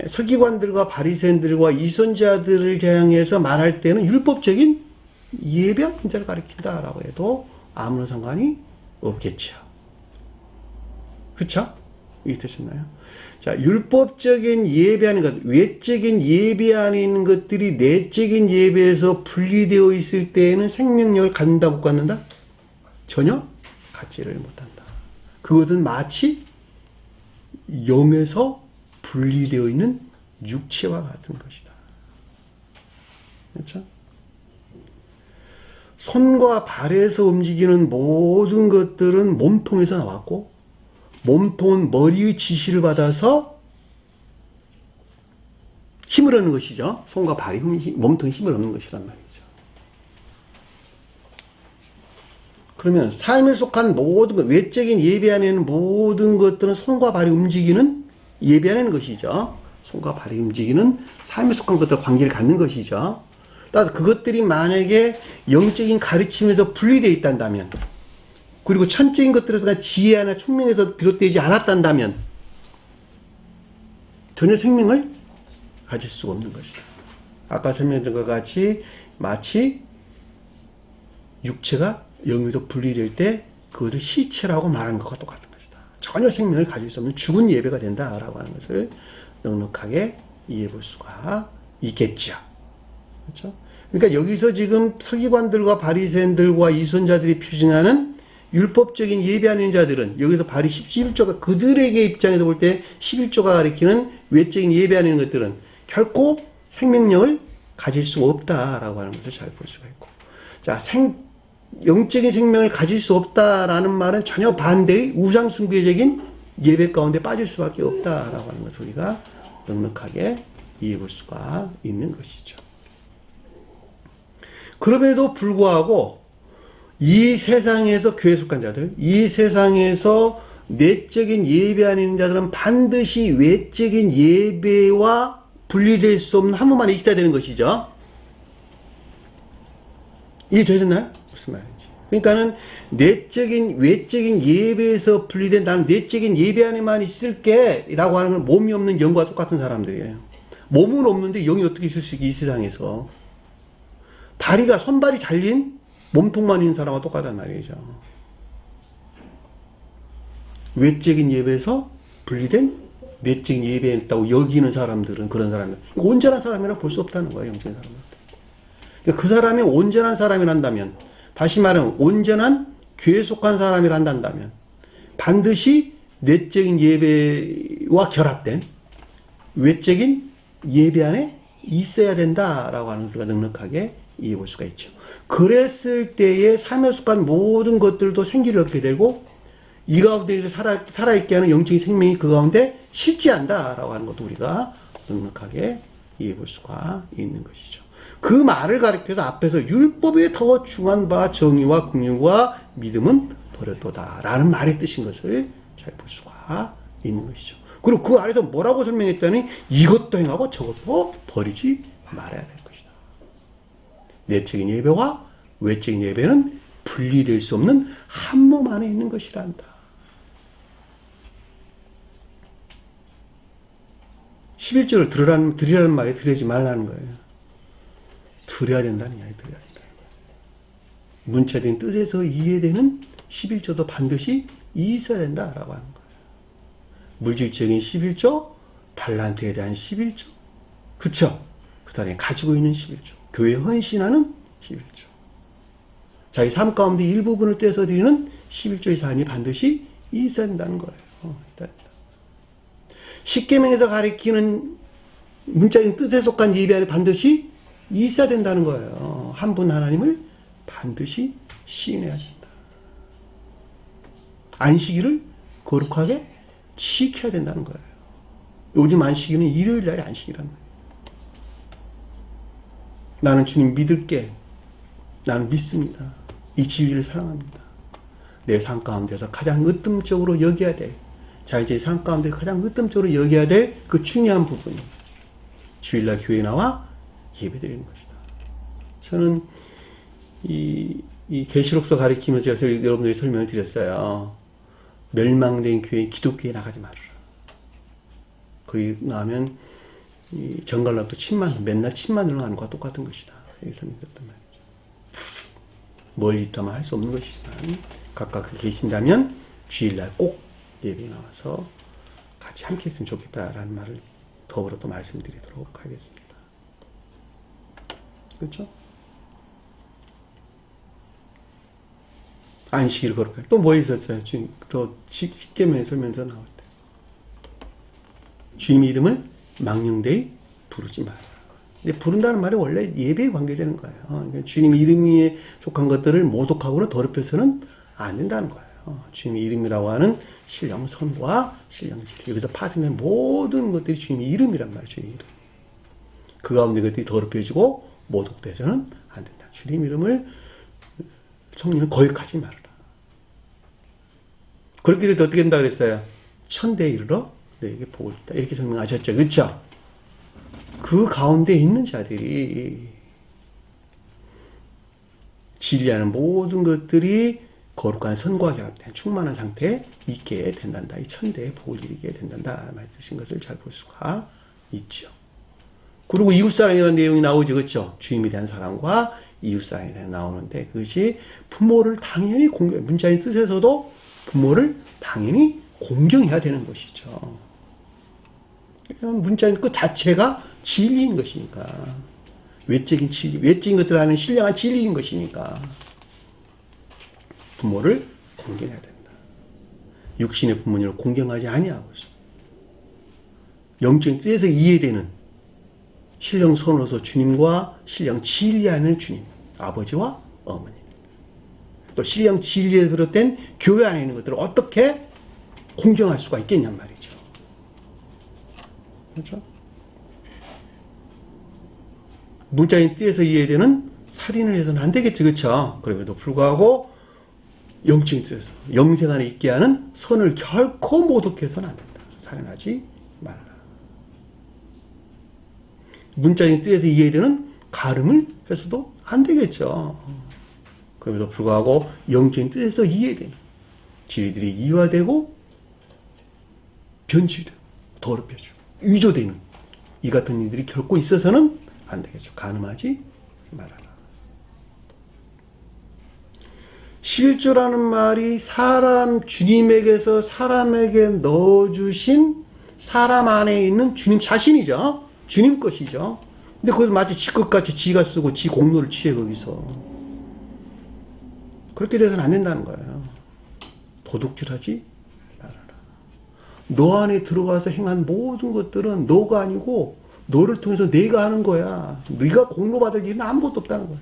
서기관들과 바리새인들과 이선자들을 향해서 말할 때는 율법적인 예배 안에 있는 자를 가리킨다라고 해도 아무런 상관이 없겠죠. 그렇죠? 이해되셨나요? 자, 율법적인 예배하는 것, 외적인 예배 안에 있는 것들이 내적인 예배에서 분리되어 있을 때에는 생명력을 갖는다, 못 갖는다? 전혀 갖지를 못한다. 그것은 마치 영에서 분리되어 있는 육체와 같은 것이다. 그렇죠? 손과 발에서 움직이는 모든 것들은 몸통에서 나왔고, 몸통은 머리의 지시를 받아서 힘을 얻는 것이죠. 손과 발이 몸통에 힘을 얻는 것이란 말이죠. 그러면 삶에 속한 모든 것, 외적인 예배 안에 있는 모든 것들은 손과 발이 움직이는 예배 안에 있는 것이죠. 손과 발이 움직이는 삶에 속한 것들과 관계를 갖는 것이죠. 따라서 그것들이 만약에 영적인 가르침에서 분리되어 있다면, 그리고 천적인 것들에서 지혜나 총명에서 비롯되지 않았다면 전혀 생명을 가질 수가 없는 것이다. 아까 설명드린 것과 같이 마치 육체가 영에서 분리될 때 그것을 시체라고 말하는 것과 똑같은 것이다. 전혀 생명을 가질 수 없는 죽은 예배가 된다라고 하는 것을 넉넉하게 이해해 볼 수가 있겠죠. 그렇죠? 그러니까 여기서 지금 서기관들과 바리새인들과 이선자들이 표징하는 율법적인 예배 안에 있는 자들은 여기서 바리 11조가 그들에게 입장에서 볼 때 11조가 가리키는 외적인 예배 안에 있는 것들은 결코 생명력을 가질 수가 없다라고 하는 것을 잘 볼 수가 있고, 자, 영적인 생명을 가질 수 없다라는 말은 전혀 반대의 우상숭배적인 예배 가운데 빠질 수밖에 없다라고 하는 것을 우리가 넉넉하게 이해해 볼 수가 있는 것이죠. 그럼에도 불구하고 이 세상에서 교회에 속한 자들, 이 세상에서 내적인 예배 안에 있는 자들은 반드시 외적인 예배와 분리될 수 없는 한 몸 안에 있어야 되는 것이죠. 이해되셨나요? 무슨 말인지. 그러니까는 외적인 예배에서 분리된, 나는 내적인 예배 안에만 있을게 라고 하는 건 몸이 없는 영과 똑같은 사람들이에요. 몸은 없는데 영이 어떻게 있을 수 있게, 이 세상에서. 다리가, 손발이 잘린 몸통만 있는 사람과 똑같단 말이죠. 외적인 예배에서 분리된 내적인 예배에 있다고 여기는 사람들은, 그런 사람들, 온전한 사람이라 볼 수 없다는 거예요. 영적인 사람은. 그러니까 그 사람이 온전한 사람이란다면, 다시 말하면 온전한 교회에 속한 사람이라 한다면 반드시 내적인 예배와 결합된 외적인 예배 안에 있어야 된다라고 하는 우리가 넉넉하게 이해해 볼 수가 있죠. 그랬을 때에 삶에 속한 모든 것들도 생기를 얻게 되고, 이 가운데에서 살아있게 하는 영적인 생명이 그 가운데 실제한다라고 하는 것도 우리가 넉넉하게 이해해 볼 수가 있는 것이죠. 그 말을 가리켜서 앞에서 율법에 더 중한 바 정의와 긍휼과 믿음은 버렸도다 라는 말의 뜻인 것을 잘 볼 수가 있는 것이죠. 그리고 그 아래서 뭐라고 설명했더니 이것도 행하고 저것도 버리지 말아야 될 것이다. 내적인 예배와 외적인 예배는 분리될 수 없는 한 몸 안에 있는 것이란다. 11조를 드리라는 말에 드리지 말라는 거예요. 드려야 된다는 이야기, 드려야 된다는 거예요. 문자적인 뜻에서 이해되는 11조도 반드시 있어야 된다라고 하는 거예요. 물질적인 11조, 달란트에 대한 11조, 그쵸? 그 사람이 가지고 있는 11조, 교회에 헌신하는 11조, 자기 삶 가운데 일부분을 떼서 드리는 11조의 삶이 반드시 있어야 된다는 거예요. 있어야 된다. 십계명에서 가리키는 문자적인 뜻에 속한 예배 안에 반드시 있어야 된다는 거예요. 한 분 하나님을 반드시 시인해야 된다. 안식일을 거룩하게 지켜야 된다는 거예요. 요즘 안식일은 일요일 날이 안식이라는 거예요. 나는 주님 믿을게. 나는 믿습니다. 이 진리를 사랑합니다. 내 삶 가운데서 가장 으뜸적으로 여겨야 될, 자기의 삶 가운데 가장 으뜸적으로 여겨야 될 그 중요한 부분이 주일날 교회에 나와 예배드리는 것이다. 저는 이 계시록서 가리키면서 제가 여러분들이 설명을 드렸어요. 멸망된 교회, 기독교에 나가지 말아라. 거기 나가면 정갈락도 침만, 맨날 침만 들어가는 것과 똑같은 것이다. 이렇게 설명드렸단 말이죠. 멀리 있다만 할 수 없는 것이지만 각각 계신다면 주일날 꼭 예배에 나와서 같이 함께 했으면 좋겠다라는 말을 더불어 또 말씀드리도록 하겠습니다. 그렇죠? 안식일을 거룩하게. 또 뭐 있었어요? 주님, 또 십계명에 설명서 나올 때. 주님의 이름을 망령되이 부르지 마라. 근데 부른다는 말이 원래 예배에 관계되는 거예요. 그러니까 주님 이름에 속한 것들을 모독하거나 더럽혀서는 안 된다는 거예요. 주님의 이름이라고 하는 신령 선과 신령 진리. 여기서 파생된 모든 것들이 주님의 이름이란 말이에요. 주님의 이름. 그 가운데 것들이 더럽혀지고 모독돼서는 안 된다. 주님 이름을 성령을 거역하지 말아라. 그렇게 해도 어떻게 된다 그랬어요? 천대에 이르러 너에게 복을 줬다. 이렇게 설명하셨죠. 그렇죠? 그 가운데 있는 자들이 진리하는 모든 것들이 거룩한 선과 결합된 충만한 상태에 있게 된단다. 이 천대에 복을 이루게 된단다. 말씀하신 것을 잘 볼 수가 있죠. 그리고 이웃사랑에 대한 내용이 나오죠. 그렇죠? 주님에 대한 사랑과 이웃사랑에 대해 나오는데 그것이 부모를 당연히 문자인 뜻에서도 부모를 당연히 공경해야 되는 것이죠. 문자인 그 자체가 진리인 것이니까. 외적인 진리, 외적인 것들 안에 신령한 진리인 것이니까 부모를 공경해야 된다. 육신의 부모님을 공경하지 아니하고 있어. 영적인 뜻에서 이해되는 신령 선으로서 주님과 신령 진리하는 주님, 아버지와 어머니. 또 신령 진리에 비롯된 교회 안에 있는 것들을 어떻게 공경할 수가 있겠냔 말이죠. 그렇죠? 문자인 뜻에서 이해되는 살인을 해서는 안 되겠죠. 그렇죠? 그럼에도 불구하고 영적인 뜻에서 영생 안에 있게 하는 선을 결코 모독해서는 안 된다. 살인하지 말라. 문자인 뜻에서 이해되는 가름을 해서도 안 되겠죠. 그럼에도 불구하고 영적인 뜻에서 이해되는 진리들이 이화되고 변질되고 더럽혀지고 위조되는 이 같은 일들이 결코 있어서는 안 되겠죠. 가늠하지 말아라. 11조라는 말이 주님에게서 사람에게 넣어주신 사람 안에 있는 주님 자신이죠. 주님 것이죠. 근데 그걸 마치 지 것같이 지가 쓰고 지 공로를 취해 거기서. 그렇게 돼서는 안 된다는 거예요. 도둑질하지 말아라. 너 안에 들어가서 행한 모든 것들은 너가 아니고 너를 통해서 내가 하는 거야. 네가 공로받을 일은 아무것도 없다는 거야.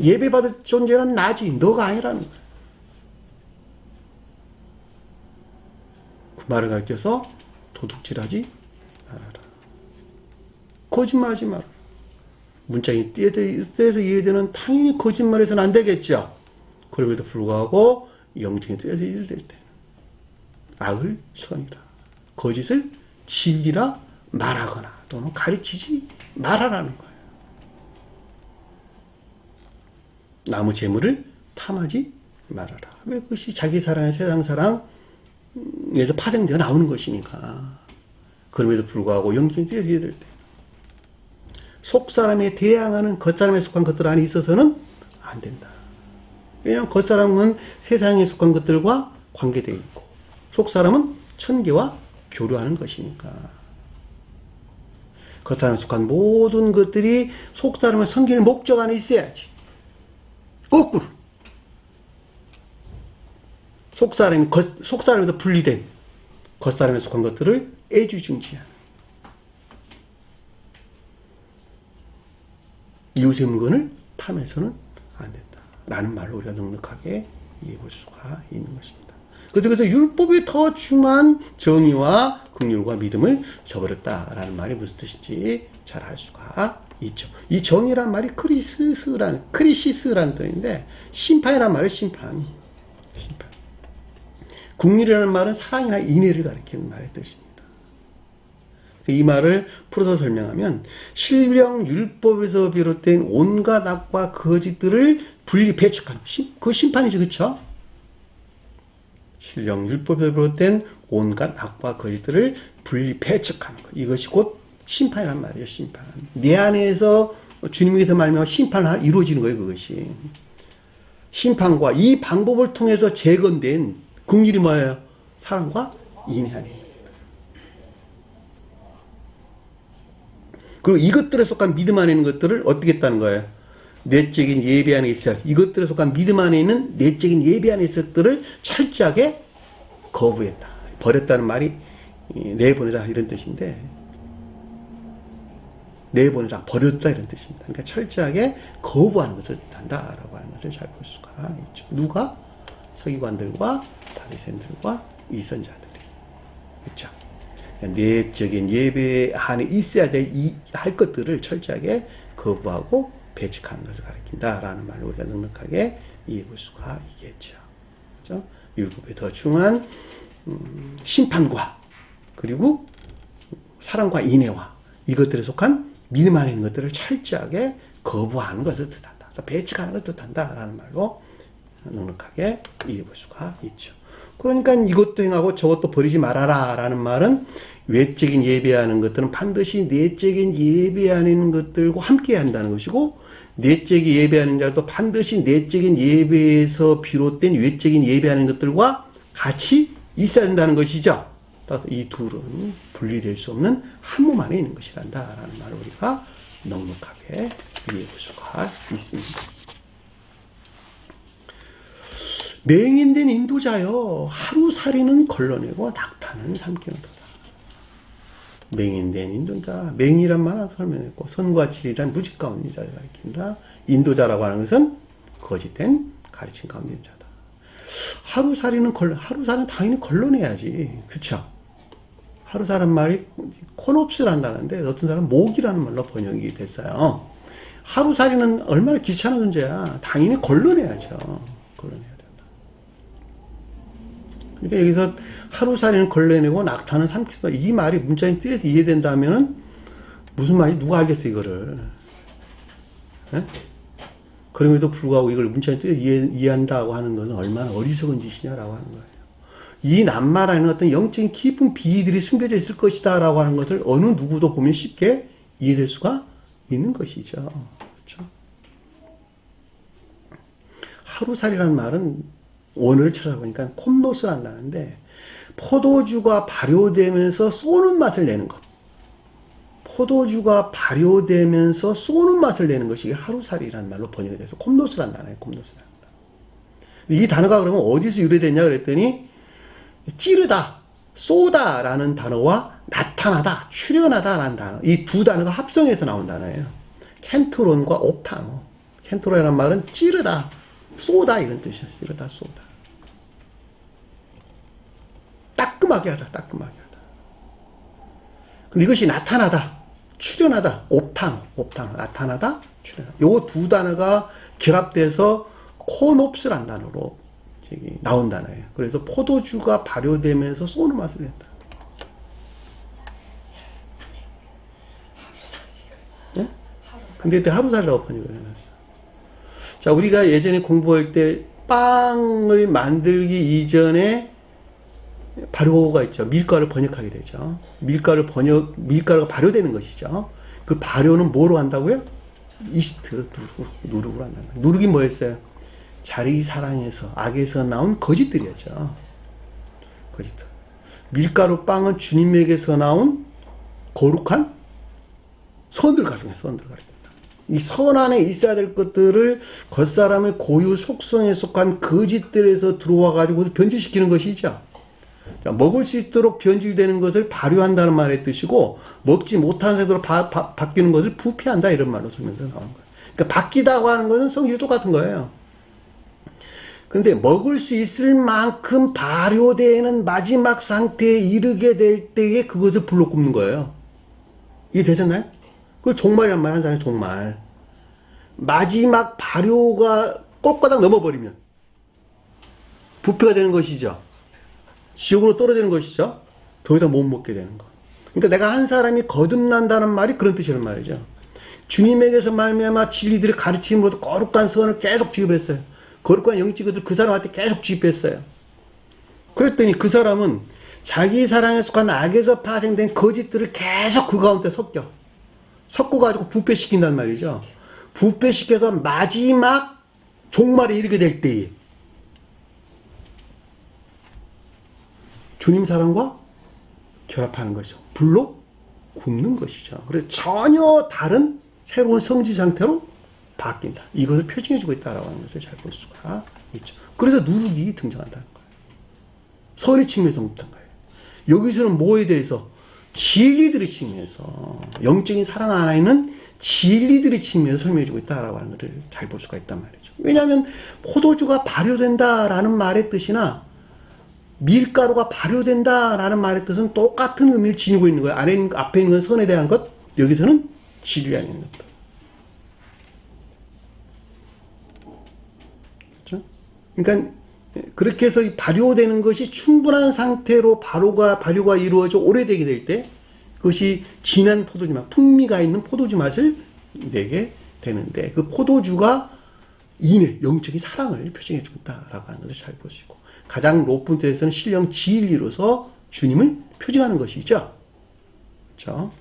예배받을 존재는 나지 너가 아니라는 거야. 그 말을 가르쳐서 도둑질하지 말아라. 거짓말하지 마라. 문자인 뜻에서 이해되는 당연히 거짓말해서는 안 되겠죠. 그럼에도 불구하고 영적인 뜻에서 이해될 때 악을 선이라 거짓을 진리라 말하거나 또는 가르치지 말아라는 거예요. 남의 재물을 탐하지 말아라. 왜 그것이 자기 사랑의 세상 사랑에서 파생되어 나오는 것이니까. 그럼에도 불구하고 영적인 뜻에서 이해될 때 속사람에 대항하는 겉사람에 속한 것들 안에 있어서는 안 된다. 왜냐하면 겉사람은 세상에 속한 것들과 관계되어 있고 속사람은 천계와 교류하는 것이니까. 겉사람에 속한 모든 것들이 속사람을 섬기는 목적 안에 있어야지. 거꾸로 속사람에서 분리된 겉사람에 속한 것들을 애주중지하는 이웃의 물건을 탐해서는 안 된다. 라는 말로 우리가 넉넉하게 이해해 볼 수가 있는 것입니다. 그래서 율법이 더 중요한 정의와 긍휼과 믿음을 저버렸다라는 말이 무슨 뜻인지 잘 알 수가 있죠. 이 정의란 말이 크리시스라는 뜻인데, 심판이란 말은 심판. 국률이라는 말은 사랑이나 인애를 가리키는 말의 뜻입니다. 이 말을 풀어서 설명하면, 신령 율법에서 비롯된 온갖 악과 거짓들을 분리 배척하는 그 심판이죠. 그쵸? 신령 율법에서 비롯된 온갖 악과 거짓들을 분리 배척하는 것. 이것이 곧 심판이란 말이에요. 심판. 내 안에서 주님께서 말미암아 심판이 이루어지는 거예요. 그것이. 심판과 이 방법을 통해서 재건된 국률이 뭐예요? 사랑과 인애 안에. 그리고 이것들에 속한 믿음 안에 있는 것들을 어떻게 했다는 거예요? 내적인 예배 안에 있어야 할 이것들에 속한 믿음 안에 있는 내적인 예배 안에 있을 것들을 철저하게 거부했다. 버렸다는 말이 내보내자 이런 뜻인데, 내보내자, 버렸다 이런 뜻입니다. 그러니까 철저하게 거부하는 것을 뜻한다라고 하는 것을 잘 볼 수가 있죠. 누가? 서기관들과 바리새인들과 위선자들이. 그렇죠? 내적인 예배 안에 있어야 할 것들을 철저하게 거부하고 배척하는 것을 가리킨다라는 말로 우리가 넉넉하게 이해해 볼 수가 있겠죠. 그렇죠? 율법의 더 중요한 심판과 그리고 사랑과 인애와 이것들에 속한 믿음 안에 있는 것들을 철저하게 거부하는 것을 뜻한다. 배척하는 것을 뜻한다라는 말로 넉넉하게 이해해 볼 수가 있죠. 그러니까 이것도 행하고 저것도 버리지 말아라 라는 말은 외적인 예배하는 것들은 반드시 내적인 예배 안에 있는 것들과 함께 한다는 것이고, 내적인 예배하는 자도 반드시 내적인 예배에서 비롯된 외적인 예배하는 것들과 같이 있어야 한다는 것이죠. 이 둘은 분리될 수 없는 한 몸 안에 있는 것이란다라는 말을 우리가 넉넉하게 이해해 볼 수가 있습니다. 맹인된 인도자여, 하루살이는 걸러내고 낙타는 삼키는도다. 맹인된 인도자, 맹이란 말은 설명했고, 선과 진리란 무직 가운데 자를 가리킨다. 인도자라고 하는 것은 거짓된 가르침 가운데 있는 자다. 하루살이는 당연히 걸러내야지. 그쵸? 하루살은 말이 코놉스란다는데 어떤 사람은 목이라는 말로 번역이 됐어요. 하루살이는 얼마나 귀찮은 존재야. 당연히 걸러내야죠. 걸러내야 된다. 그러니까 여기서 하루살이는 걸러내고 낙타는 삼키다. 이 말이 문자인 뜻에서 이해된다면은 무슨 말인지 누가 알겠어 이거를. 네? 그럼에도 불구하고 이걸 문자인 뜻에서 이해한다고 하는 것은 얼마나 어리석은 짓이냐라고 하는 거예요. 이 낱말에는 어떤 영적인 깊은 비밀들이 숨겨져 있을 것이다 라고 하는 것을 어느 누구도 보면 쉽게 이해될 수가 있는 것이죠. 그렇죠? 하루살이라는 말은 원어를 찾아보니까 콤노스란다는데, 포도주가 발효되면서 쏘는 맛을 내는 것. 포도주가 발효되면서 쏘는 맛을 내는 것이 하루살이라는 말로 번역이 돼서 콤노스란 단어예요. 콤노스란 단어. 이 단어가 그러면 어디서 유래됐냐 그랬더니, 찌르다, 쏘다라는 단어와 나타나다, 출현하다라는 단어, 이 두 단어가 합성해서 나온 단어예요. 켄트론과 옵타노. 켄트론이라는 말은 찌르다, 쏘다 이런 뜻이에요. 찌르다, 쏘다. 따끔하게 하다, 따끔하게 하다. 근데 이것이 나타나다, 출현하다, 옵타노, 나타나다, 출현하다. 요 두 단어가 결합돼서 코놉스란 단어로 나온 단어예요. 그래서 포도주가 발효되면서 쏘는 맛을 낸다. 네? 근데 그때 하루살이라고 번역을 해놨어. 자, 우리가 예전에 공부할 때 빵을 만들기 이전에 발효가 있죠. 밀가루를 번역하게 되죠. 밀가루가 발효되는 것이죠. 그 발효는 뭐로 한다고요? 이스트, 누룩으로 한다. 누룩이 뭐였어요? 자기 사랑에서, 악에서 나온 거짓들이었죠. 거짓들. 밀가루 빵은 주님에게서 나온 거룩한 선을 가지고 선을 가리킨다. 이 선 안에 있어야 될 것들을 겉사람의 고유 속성에 속한 거짓들에서 들어와 가지고 변질시키는 것이죠. 자, 먹을 수 있도록 변질되는 것을 발효한다는 말의 뜻이고, 먹지 못한 상태로 바뀌는 것을 부패한다 이런 말로 설명해서 나온 거예요. 그러니까 바뀌다고 하는 것은 성질이 똑같은 거예요. 근데 먹을 수 있을 만큼 발효되는 마지막 상태에 이르게 될 때에 그것을 불로 굽는 거예요. 이해되셨나요? 그걸 종말이란 말 한 사람이 종말. 마지막 발효가 꼴까닥 넘어버리면 부패가 되는 것이죠. 지옥으로 떨어지는 것이죠. 더 이상 못 먹게 되는 거. 그러니까 내가 한 사람이 거듭난다는 말이 그런 뜻이란 말이죠. 주님에게서 말미암아 진리들의 가르침으로도 거룩한 선을 계속 주입했어요. 거룩한 영적 것을 그 사람한테 계속 주입했어요. 그랬더니 그 사람은 자기 사랑에 속한 악에서 파생된 거짓들을 계속 그 가운데 섞어가지고 부패시킨단 말이죠. 부패시켜서 마지막 종말에 이르게 될 때에 주님 사랑과 결합하는 것이죠. 불로 굽는 것이죠. 그래서 전혀 다른 새로운 성지 상태로 바뀐다. 이것을 표징해주고 있다라고 하는 것을 잘 볼 수가 있죠. 그래서 누룩이 등장한다는 거예요. 선의 측면에서 묻는 거예요. 여기서는 뭐에 대해서? 진리들의 측면에서, 영적인 사랑 안에 있는 진리들의 측면에서 설명해주고 있다라고 하는 것을 잘 볼 수가 있단 말이죠. 왜냐하면 포도주가 발효된다라는 말의 뜻이나 밀가루가 발효된다라는 말의 뜻은 똑같은 의미를 지니고 있는 거예요. 앞에 있는 건 선에 대한 것, 여기서는 진리 안에 있는 것. 그렇죠? 그러니까 그렇게 해서 발효되는 것이 충분한 상태로 발효가 이루어져 오래되게 될 때 그것이 진한 포도주 맛, 풍미가 있는 포도주 맛을 내게 되는데 그 포도주가 인의 영적인 사랑을 표정해 주고 있다라고 하는 것을 잘 볼 수 있고 가장 높은 데에서는 신령 진리로서 주님을 표징하는 것이죠. 그렇죠?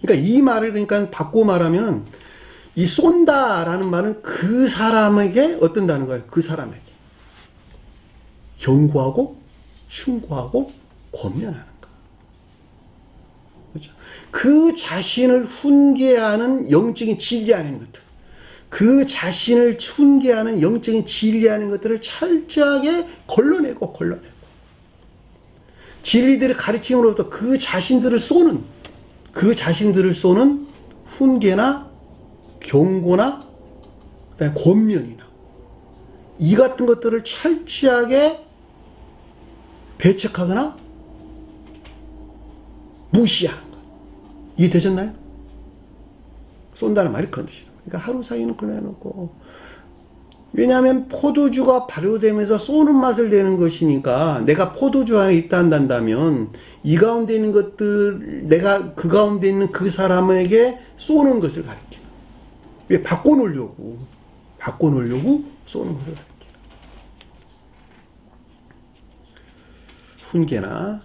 그러니까 이 말을 그러니까 바꾸고 말하면은 이 쏜다라는 말은 그 사람에게 어떤다는 거예요. 그 사람에게 경고하고 충고하고 권면하는 거. 그렇죠? 그 자신을 훈계하는 영적인 진리 아닌 것들, 그 자신을 훈계하는 영적인 진리 아닌 것들을 철저하게 걸러내고 진리들의 가르침으로부터 그 자신들을 쏘는 훈계나 경고나 그다음에 권면이나 이 같은 것들을 철저하게 배척하거나 무시하는 것. 이해되셨나요? 쏜다는 말이 그런 뜻이다. 그러니까 하루 사이는 걸러놓고 왜냐하면 포도주가 발효되면서 쏘는 맛을 내는 것이니까 내가 포도주 안에 있다 한다면 이 가운데 있는 것들 내가 그 가운데 있는 그 사람에게 쏘는 것을 가리키는 왜 바꿔놓으려고 쏘는 것을 가리키는 훈계나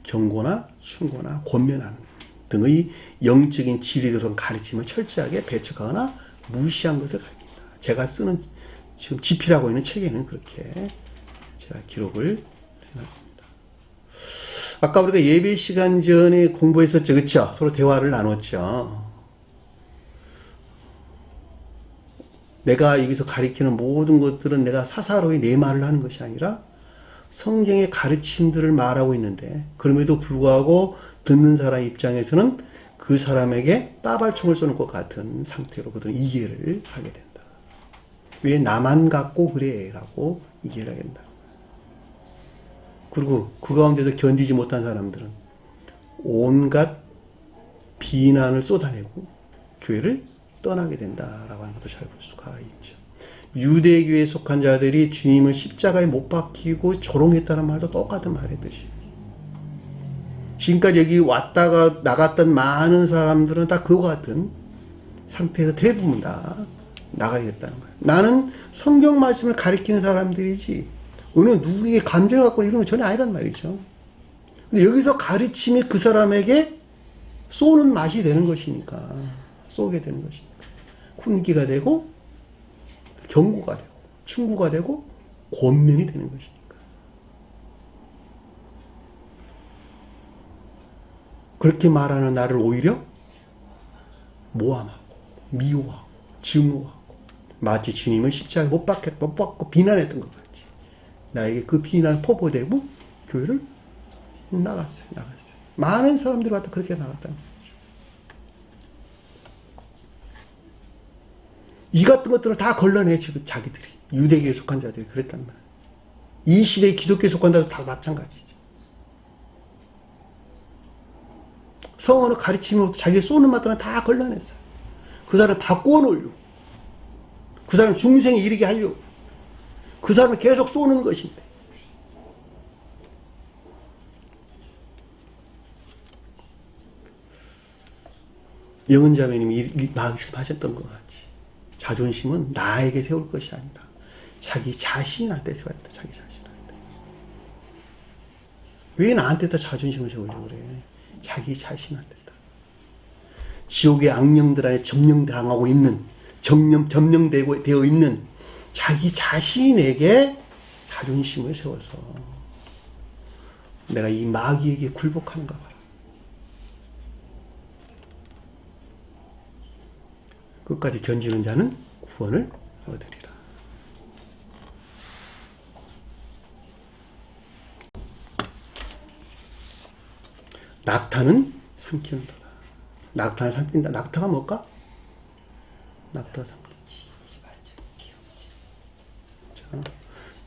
경고나 충고나 권면하는 등의 영적인 진리들은 가르침을 철저하게 배척하거나 무시한 것을 가리킨다. 제가 쓰는 지금 지피라고 있는 책에는 그렇게 제가 기록을 해놨습니다. 아까 우리가 예배 시간 전에 공부했었죠. 그렇죠? 서로 대화를 나눴죠. 내가 여기서 가리키는 모든 것들은 내가 사사로이 내 말을 하는 것이 아니라 성경의 가르침들을 말하고 있는데 그럼에도 불구하고 듣는 사람 입장에서는 그 사람에게 따발총을 쏘는 것 같은 상태로 그들은 이해를 하게 된다. 왜 나만 갖고 그래? 라고 이해를 하게 된다. 그리고 그 가운데서 견디지 못한 사람들은 온갖 비난을 쏟아내고 교회를 떠나게 된다라고 하는 것도 잘 볼 수가 있죠. 유대교에 속한 자들이 주님을 십자가에 못 박히고 조롱했다는 말도 똑같은 말의 뜻이에요. 지금까지 여기 왔다가 나갔던 많은 사람들은 다 그와 같은 상태에서 대부분 다 나가야겠다는 거예요. 나는 성경 말씀을 가리키는 사람들이지 어느 누구에게 감정을 갖고 이런 건 전혀 아니란 말이죠. 근데 여기서 가르침이 그 사람에게 쏘는 맛이 되는 것이니까 쏘게 되는 것이니까 훈기가 되고 경고가 되고 충고가 되고 권면이 되는 것이니까 그렇게 말하는 나를 오히려 모함하고 미워하고 증오하고 마치 주님을 십자가에 못 박고 비난했던 것 같이 나에게 그 비난을 포보되고 교회를 나갔어요. 많은 사람들이 왔다 그렇게 나갔다는 거죠. 이 같은 것들을 다 걸러내 자기들이 유대교에 속한 자들이 그랬단 말이에요. 이 시대에 기독교에 속한 자도 다 마찬가지죠. 성언의 가르침으로 자기가 쏘는 맛들은 다 걸러냈어요. 그 사람을 바꾸어 놓으려고. 그 사람 중생에 이르게 하려고. 그 사람을 계속 쏘는 것인데. 영은자매님이 말씀하셨던 것 같이 자존심은 나에게 세울 것이 아니라 자기 자신한테 세워야 된다. 자기 자신한테. 왜 나한테다 자존심을 세우려고 그래? 자기 자신한테다. 지옥의 악령들 안에 점령당하고 있는 점령되어 있는 자기 자신에게 자존심을 세워서 내가 이 마귀에게 굴복하는가 봐라. 끝까지 견지는 자는 구원을 얻으리라. 낙타는 삼키는 도다. 낙타는 삼킨다. 낙타가 뭘까? 낙타가 삼킨다.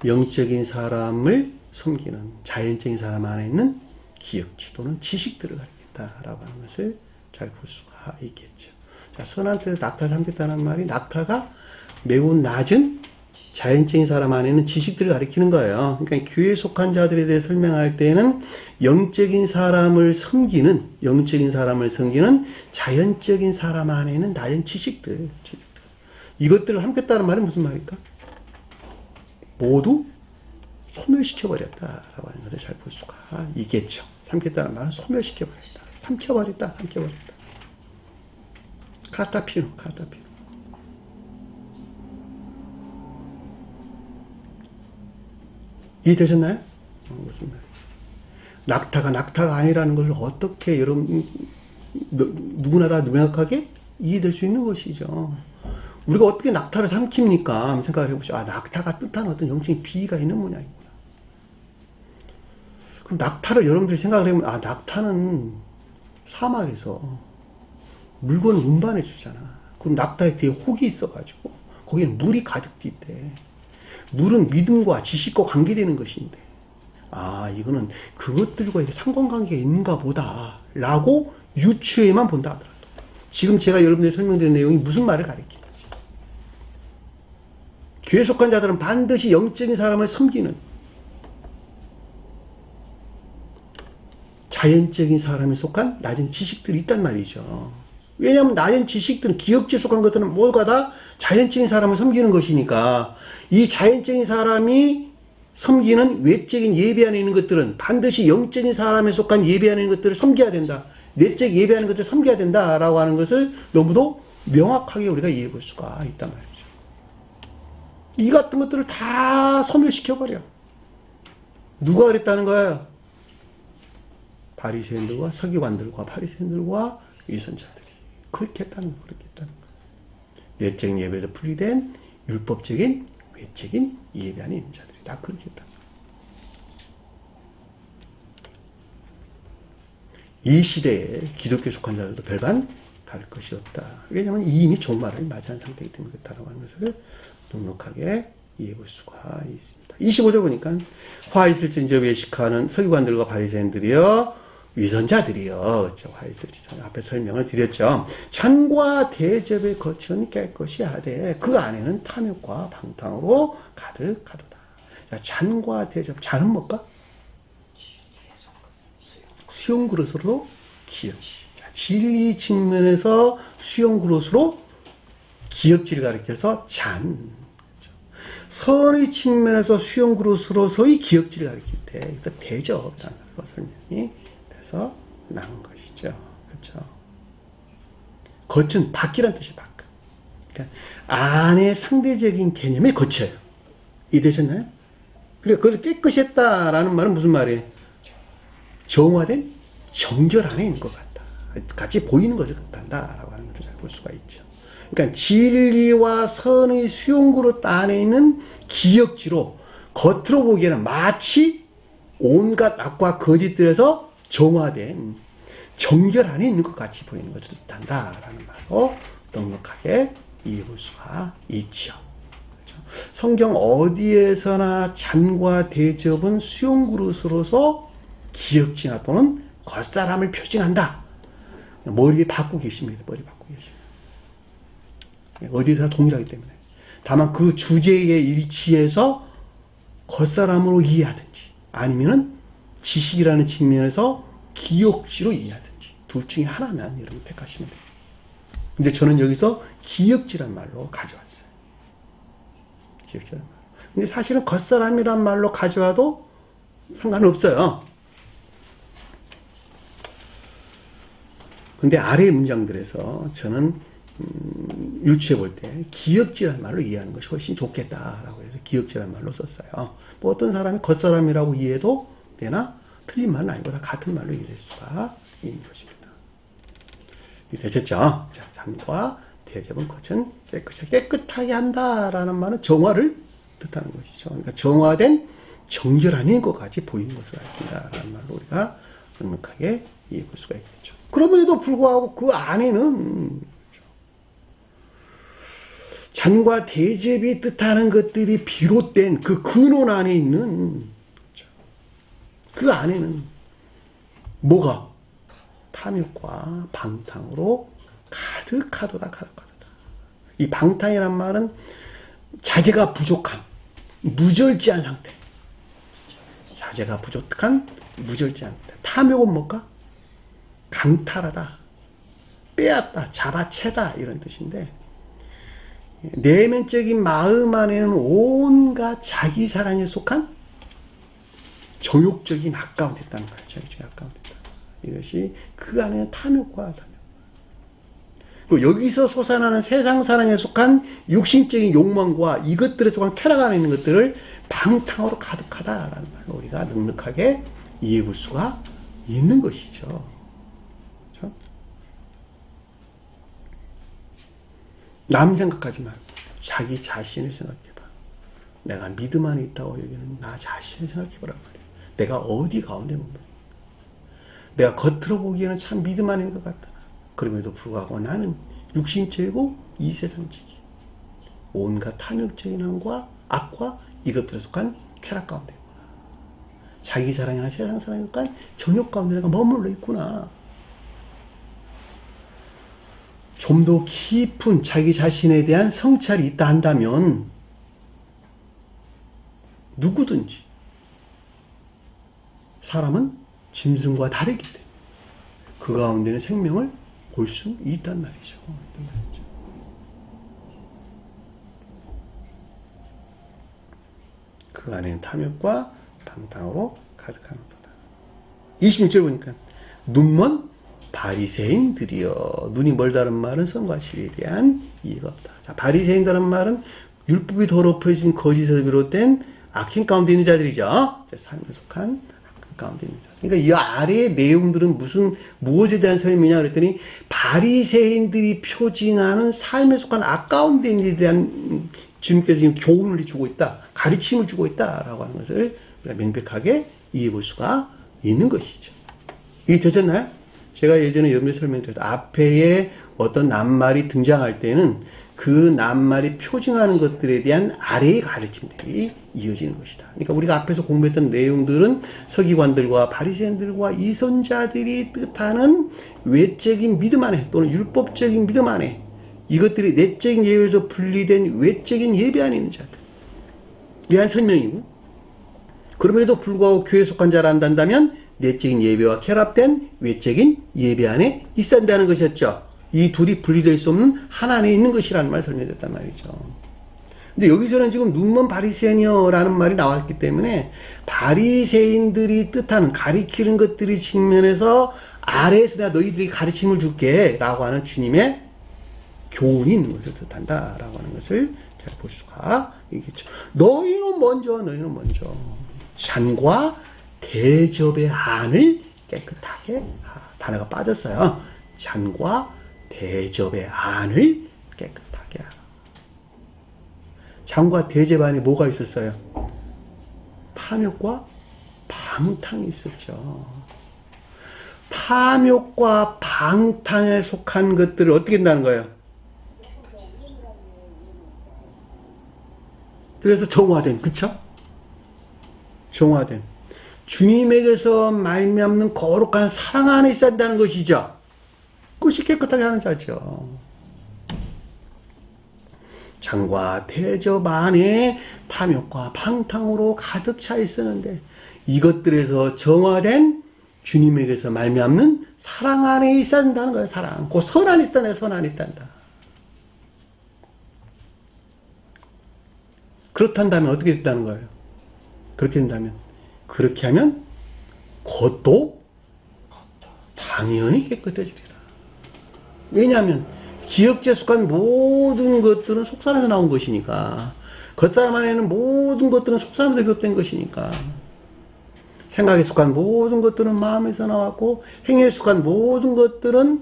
영적인 사람을 섬기는 자연적인 사람 안에 있는 기억치 또는 지식들을 가리킨다라고 하는 것을 잘 볼 수가 있겠죠. 자, 선한 뜻에서 낙타를 삼켰다는 말이 낙타가 매우 낮은 자연적인 사람 안에 있는 지식들을 가리키는 거예요. 그러니까 교회에 속한 자들에 대해 설명할 때는 영적인 사람을 섬기는 자연적인 사람 안에 있는 낮은 지식들. 이것들을 삼켰다는 말은 무슨 말일까? 모두 소멸시켜버렸다라고 하는 것을 잘 볼 수가 있겠죠. 삼켰다는 말은 소멸시켜버렸다. 삼켜버렸다. 카타피노. 이해되셨나요? 무슨 말이에요? 낙타가 아니라는 걸 어떻게 여러분 누구나 다 명확하게 이해될 수 있는 것이죠. 우리가 어떻게 낙타를 삼킵니까? 생각을 해보시죠. 낙타가 뜻하는 어떤 영적인 비위가 있는 모양이구나. 그럼 낙타를 여러분들이 생각을 해보면, 낙타는 사막에서 물건을 운반해 주잖아. 그럼 낙타에 뒤에 혹이 있어가지고, 거기는 물이 가득 뛴대. 물은 믿음과 지식과 관계되는 것인데, 이거는 그것들과 상관관계가 있는가 보다. 라고 유추에만 본다 하더라도. 지금 제가 여러분들이 설명드린 내용이 무슨 말을 가리키는지. 교회에 속한 자들은 반드시 영적인 사람을 섬기는 자연적인 사람에 속한 낮은 지식들이 있단 말이죠. 왜냐하면 낮은 지식들은 기억지에 속한 것들은 모두가 다 자연적인 사람을 섬기는 것이니까 이 자연적인 사람이 섬기는 외적인 예배 안에 있는 것들은 반드시 영적인 사람에 속한 예배 안에 있는 것들을 섬겨야 된다. 내적 예배하는 것들을 섬겨야 된다라고 하는 것을 너무도 명확하게 우리가 이해해 볼 수가 있단 말이죠. 이 같은 것들을 다 소멸시켜버려. 누가 그랬다는 거예요? 바리새인들과 서기관들과 바리새인들과 위선자들이 그렇게 했다는 거예요. 내적인 예배에서 분리된 율법적인 외적인 예배 안에 있는 자들이 다 그렇게 했다는 거예요. 이 시대에 기독교에 속한 자들도 별반 다를 것이 없다. 왜냐하면 이미 종말을 맞이한 상태이기 때문에 그렇다고 하는 것을 넉넉하게 이해해 볼 수가 있습니다. 25절 보니까 화 있을진저 외식하는 서기관들과 바리새인들이여 위선자들이여. 그렇죠. 화 있을진저 앞에 설명을 드렸죠. 잔과 대접의 거처는 깨끗이 하되 그 안에는 탐욕과 방탕으로 가득하도다. 자, 잔과 대접. 잔은 뭘까? 수용 그릇으로 기억지. 자, 진리 측면에서 수용 그릇으로 기억지를 가리켜서 잔. 선의 측면에서 수용 그릇으로서의 기억지를 가리킬 때 대접이라는 설명이 돼서 나온 것이죠. 그렇죠? 겉은 밖이란 뜻이 밖. 그러니까 안의 상대적인 개념의 겉이에요. 이해되셨나요? 그러니까 그걸 깨끗이 했다라는 말은 무슨 말이에요? 정화된 정결 안에 있는 것 같다. 같이 보이는 것을 뜻한다라고 하는 것을 볼 수가 있죠. 그러니까 진리와 선의 수용그릇 안에 있는 기억지로 겉으로 보기에는 마치 온갖 악과 거짓들에서 정화된 정결 안에 있는 것 같이 보이는 것을 뜻한다라는 말로 넉넉하게 이해해 볼 수가 있죠. 그렇죠? 성경 어디에서나 잔과 대접은 수용그릇으로서 기억지나 또는 겉사람을 표징한다 머리에 받고 계십니다. 머리 받고 계십니다. 어디서나 동일하기 때문에. 다만 그 주제에 일치해서 겉사람으로 이해하든지 아니면은 지식이라는 측면에서 기억지로 이해하든지 둘 중에 하나만 여러분 택하시면 돼요. 근데 저는 여기서 기억지란 말로 가져왔어요. 기억지란 말. 근데 사실은 겉사람이란 말로 가져와도 상관없어요. 근데 아래의 문장들에서 저는 유추해 볼 때 기억지란 말로 이해하는 것이 훨씬 좋겠다라고 해서 기억지란 말로 썼어요. 뭐 어떤 사람이 겉사람이라고 이해해도 되나 틀린 말은 아니고 다 같은 말로 이해될 수가 있는 것입니다. 되셨죠? 자, 잔과 대접은 겉은 깨끗하게 한다라는 말은 정화를 뜻하는 것이죠. 그러니까 정화된 정결한 인것까지 보이는 것을 가리킨다라는 말로 우리가 넉넉하게 이해해 볼 수가 있겠죠. 그럼에도 불구하고 그 안에는 잔과 대접이 뜻하는 것들이 비롯된 그 근원 안에 있는 그 안에는 뭐가? 탐욕과 방탕으로 가득하도다. 이 방탕이란 말은 자제가 부족한, 무절제한 상태. 자제가 부족한, 무절제한 상태. 탐욕은 뭘까? 강탈하다, 빼앗다, 잡아채다 이런 뜻인데 내면적인 마음 안에는 온갖 자기 사랑에 속한 정욕적인 아까운 데 있다는 거예요. 정욕적인 아까운 데 있다. 이것이 그 안에는 탐욕과 그리고 여기서 솟아나는 세상 사랑에 속한 육신적인 욕망과 이것들에 속한 쾌락 안에 있는 것들을 방탕으로 가득하다라는 말로 우리가 넉넉하게 이해해 볼 수가 있는 것이죠. 그렇죠? 남 생각하지 말고 자기 자신을 생각해봐. 내가 믿음 안에 있다고 여기는 나 자신을 생각해보란 말이야. 내가 어디 가운데 멈춰. 내가 겉으로 보기에는 참 믿음 안인 것 같다. 그럼에도 불구하고 나는 육신적이고 이 세상적인 온갖 탐욕적인 한과 악과 이것들에 속한 쾌락 가운데 있구나. 자기 사랑이나 세상 사랑에 속한 정욕 가운데 내가 머물러 있구나. 좀 더 깊은 자기 자신에 대한 성찰이 있다 한다면 누구든지 사람은 짐승과 다르기 때문에 그 가운데는 생명을 볼 수 있단 말이죠. 그 안에는 탐욕과 방탕으로 가득한 것이다. 26절 보니까 눈먼 바리새인들이여. 눈이 멀다는 말은 선과 실에 대한 이해가 없다. 자, 바리새인이라는 말은 율법이 더럽혀진 거짓에서 비롯된 악행 가운데 있는 자들이죠. 자, 삶에 속한 악행 가운데 있는 자. 그러니까 이 아래의 내용들은 무엇에 대한 설명이냐 그랬더니 바리새인들이 표징하는 삶에 속한 악 가운데 있는 데 대한 주님께서 지금 교훈을 주고 있다. 가르침을 주고 있다라고 하는 것을 우리가 명백하게 이해해 볼 수가 있는 것이죠. 이게 되셨나요? 제가 예전에 여러분들 설명드렸다. 앞에에 어떤 낱말이 등장할 때는 그 낱말이 표징하는 것들에 대한 아래의 가르침들이 이어지는 것이다. 그러니까 우리가 앞에서 공부했던 내용들은 서기관들과 바리새인들과 이선자들이 뜻하는 외적인 믿음 안에 또는 율법적인 믿음 안에 이것들이 내적인 예배에서 분리된 외적인 예배 안에 있는 자들 대한 설명이고 그럼에도 불구하고 교회에 속한 자라 한다면 내적인 예배와 결합된 외적인 예배 안에 있어야 한다는 것이었죠. 이 둘이 분리될 수 없는 하나 안에 있는 것이라는 말을 설명했단 말이죠. 근데 여기서는 지금 눈먼 바리새인이여라는 말이 나왔기 때문에 바리새인들이 뜻하는 가리키는 것들이 측면에서 아래에서 내가 너희들이 가르침을 줄게 라고 하는 주님의 교훈이 있는 것을 뜻한다 라고 하는 것을 잘 볼 수가 있겠죠. 너희는 먼저 잔과 대접의 안을 깨끗하게 단어가 빠졌어요. 잔과 대접의 안을 깨끗하게 하라. 잔과 대접 안에 뭐가 있었어요? 탐욕과 방탕이 있었죠. 탐욕과 방탕에 속한 것들을 어떻게 한다는 거예요? 그래서 정화된, 그쵸? 정화된 주님에게서 말미암는 거룩한 사랑 안에 있어야 한다는 것이죠. 그것이 깨끗하게 하는 자죠. 장과 대접 안에 탐욕과 방탕으로 가득 차 있었는데 이것들에서 정화된 주님에게서 말미암는 사랑 안에 있어야 한다는 거예요. 사랑. 그 선 안에 있다네. 선 안에 있단다. 그렇단다면 어떻게 됐다는 거예요? 그렇게 된다면 그렇게 하면 겉도 당연히 깨끗해지리라. 왜냐하면 기억지에 속한 모든 것들은 속사람에서 나온 것이니까 겉사람 안에는 모든 것들은 속사람에서 비롯된 것이니까 생각에 속한 모든 것들은 마음에서 나왔고 행위에 속한 모든 것들은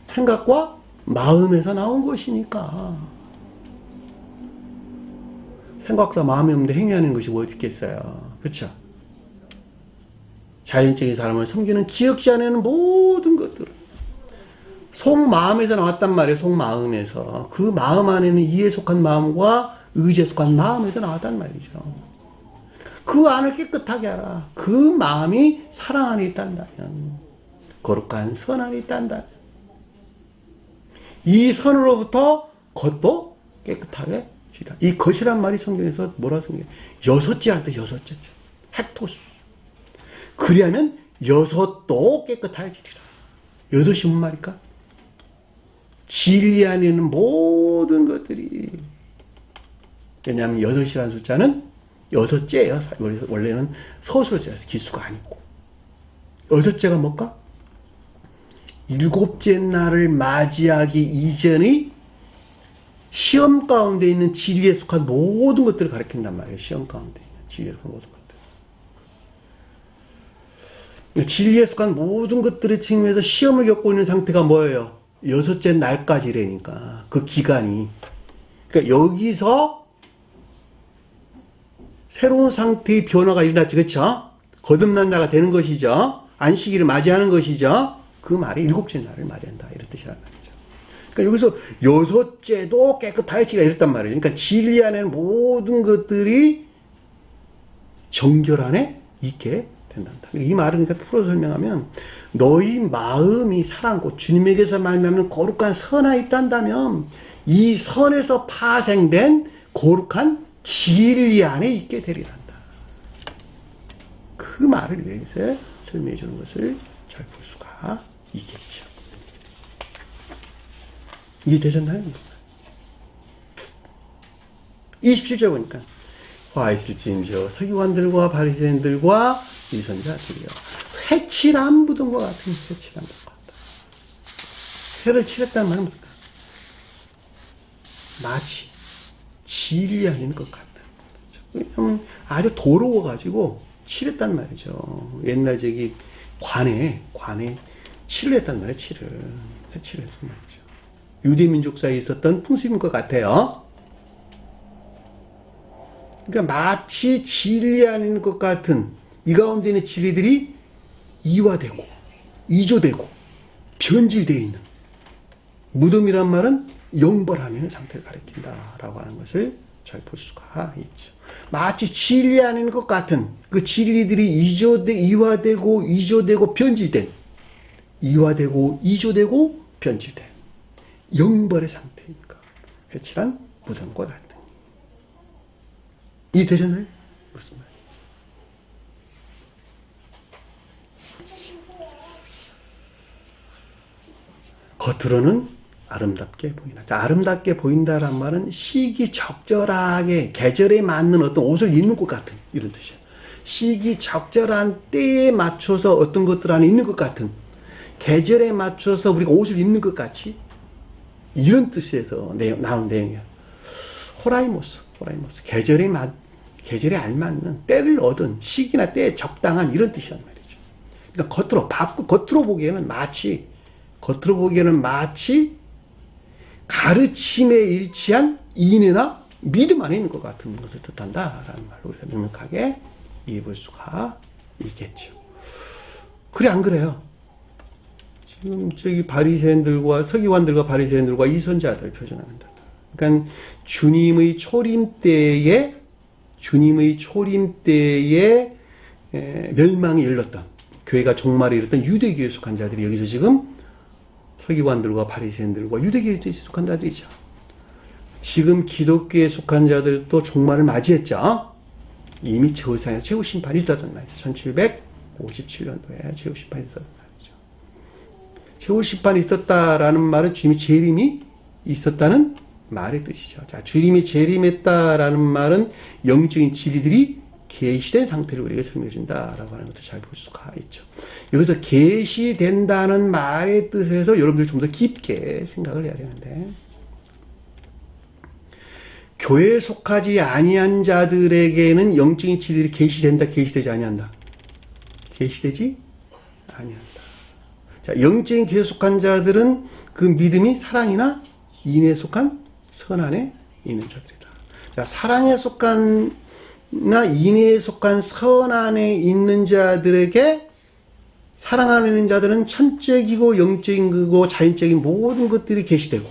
생각과 마음에서 나온 것이니까 생각과 마음이 없는데 행위하는 것이 뭐 있겠어요. 그렇죠? 자연적인 사람을 섬기는 기억지 안에는 모든 것들은 속마음에서 나왔단 말이에요. 속마음에서. 그 마음 안에는 이에 속한 마음과 의지에 속한 마음에서 나왔단 말이죠. 그 안을 깨끗하게 하라. 그 마음이 사랑 안에 있단다면, 거룩한 선 안에 있단다면, 이 선으로부터 겉도 깨끗하게 지라. 이 겉이란 말이 성경에서 뭐라 성경에 여섯째란 뜻, 여섯째. 헥토스. 그리하면 여섯도 깨끗해지리라. 여섯이 뭔 말일까? 진리 안에 있는 모든 것들이. 왜냐하면 여섯이라는 숫자는 여섯째예요. 원래는 서술로 써서 기수가 아니고. 여섯째가 뭘까? 일곱째 날을 맞이하기 이전의 시험 가운데 있는 진리에 속한 모든 것들을 가리킨단 말이에요. 시험 가운데 있는 진리에 속한 모든 것들. 진리에 속한 모든 것들을 지금에서 시험을 겪고 있는 상태가 뭐예요? 여섯째 날까지라니까. 그 기간이. 그러니까 여기서 새로운 상태의 변화가 일어났죠. 그렇죠? 거듭난 자가 되는 것이죠. 안식일을 맞이하는 것이죠. 그 말이 일곱째 날을 맞이한다. 이런 뜻이란 말이죠. 그러니까 여기서 여섯째도 깨끗하여지라 이랬단 말이에요. 그러니까 진리 안에는 모든 것들이 정결 안에 있게 된단다. 이 말은 그러니까 풀어 설명하면 너희 마음이 사랑고 주님에게서 말미암는 거룩한 선에 있단다면 이 선에서 파생된 거룩한 진리 안에 있게 되리란다. 그 말을 위해서 설명해 주는 것을 잘 볼 수가 있겠죠. 이해되셨나요? 27절 보니까 화 있을지인저 서기관들과 바리새인들과 위선자들이여 회칠한 무덤과 같은 회칠한 것 같다. 회를 칠했다는 말은 뭘까? 마치 진리 아닌 것 같은. 왜냐하면 아주 더러워가지고 칠했단 말이죠. 옛날 저기 관에 칠을 했단 말이에요. 회칠을 했단 말이죠. 유대 민족 사이에 있었던 풍습인 것 같아요. 그러니까 마치 진리 아닌 것 같은 이 가운데 있는 진리들이 이화되고 이조되고 변질되어 있는 무덤이란 말은 영벌하는 있는 상태를 가리킨다라고 하는 것을 잘 볼 수가 있죠. 마치 진리 아닌 것 같은 그 진리들이 이화되고 이조되고 변질된 이화되고 이조되고 변질된 영벌의 상태니까 회칠한 무덤과 같은. 이해되셨나요? 그렇습니다. 겉으로는 아름답게 보인다. 자, 아름답게 보인다란 말은 시기적절하게 계절에 맞는 어떤 옷을 입는 것 같은 이런 뜻이에요. 시기적절한 때에 맞춰서 어떤 것들 안에 있는 것 같은 계절에 맞춰서 우리가 옷을 입는 것 같이 이런 뜻에서 나온 내용이에요. 호라이모스. 계절에 알맞는 때를 얻은 시기나 때에 적당한 이런 뜻이란 말이죠. 그러니까 겉으로 보기에는 마치 가르침에 일치한 인애나 믿음 안에 있는 것 같은 것을 뜻한다라는 말로 우리가 명확하게 이해해 볼 수가 있겠죠. 그래 안 그래요? 지금 저기 바리새인들과 서기관들과 바리새인들과 이선자들 표현합니다. 그러니까 주님의 초림 때에 멸망이 일렀던 교회가 종말에 이르렀던 유대교에 속한 자들이 여기서 지금 서기관들과 바리새인들과 유대교에 속한 자들이죠. 지금 기독교에 속한 자들도 종말을 맞이했죠. 이미 제후상에서 제후심판이 있었단 말이죠. 1757년도에 제후심판이 있었단 말이죠. 제후심판이 있었다라는 말은 주님이 재림이 있었다는 말의 뜻이죠. 자, 주님이 재림했다라는 말은 영적인 진리들이 계시된 상태를 우리에게 설명해 준다라고 하는 것을 잘 볼 수가 있죠. 여기서 계시된다는 말의 뜻에서 여러분들이 좀 더 깊게 생각을 해야 되는데, 교회에 속하지 아니한 자들에게는 영적인 진리들이 계시된다, 계시되지 아니한다? 계시되지 아니한다. 자, 영적인 교회에 속한 자들은 그 믿음이 사랑이나 인애에 속한 선 안에 있는 자들이다. 자, 사랑에 속한 나 인애에 속한 선 안에 있는 자들에게, 사랑 안에 있는 자들은 천적이고 영적인 거고 자연적인 모든 것들이 계시되고,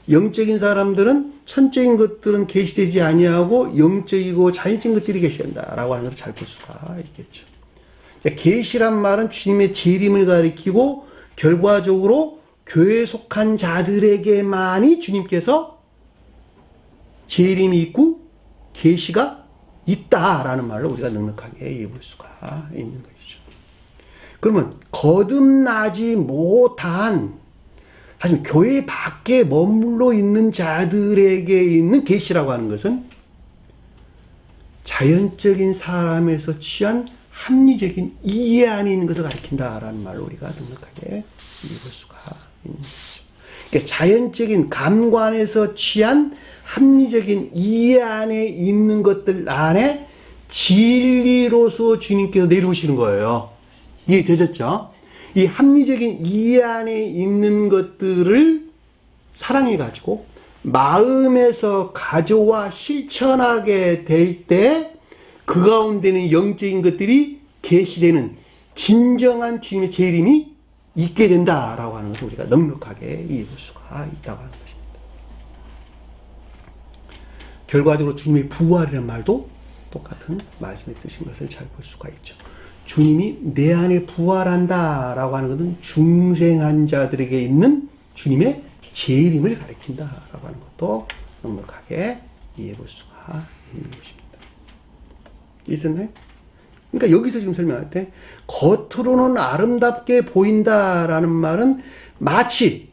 영적인 사람들은 천적인 것들은 계시되지 아니하고 영적이고 자연적인 것들이 계시된다라고 하는 것을 잘 볼 수가 있겠죠. 계시란 말은 주님의 재림을 가리키고 결과적으로 교회에 속한 자들에게만이 주님께서 재림이 있고 계시가 있다라는 말로 우리가 넉넉하게 이해해 볼 수가 있는 것이죠. 그러면 거듭나지 못한, 사실 교회 밖에 머물러 있는 자들에게 있는 계시라고 하는 것은 자연적인 사람에서 취한 합리적인 이해 안에 있는 것을 가리킨다라는 말로 우리가 넉넉하게 이해해 볼 수가 있는 것이죠. 그러니까 자연적인 감관에서 취한 합리적인 이해 안에 있는 것들 안에 진리로서 주님께서 내려오시는 거예요. 이해되셨죠? 이 합리적인 이해 안에 있는 것들을 사랑해가지고 마음에서 가져와 실천하게 될 때 그 가운데는 영적인 것들이 계시되는 진정한 주님의 재림이 있게 된다라고 하는 것을 우리가 넉넉하게 이해해 볼 수가 있다고 하는 것입니다. 결과적으로 주님의 부활이라는 말도 똑같은 말씀의 뜻인 것을 잘 볼 수가 있죠. 주님이 내 안에 부활한다라고 하는 것은 중생한 자들에게 있는 주님의 재림을 가리킨다라고 하는 것도 넉넉하게 이해해 볼 수가 있는 것입니다. 있었나요? 그러니까 여기서 지금 설명할 때 겉으로는 아름답게 보인다라는 말은 마치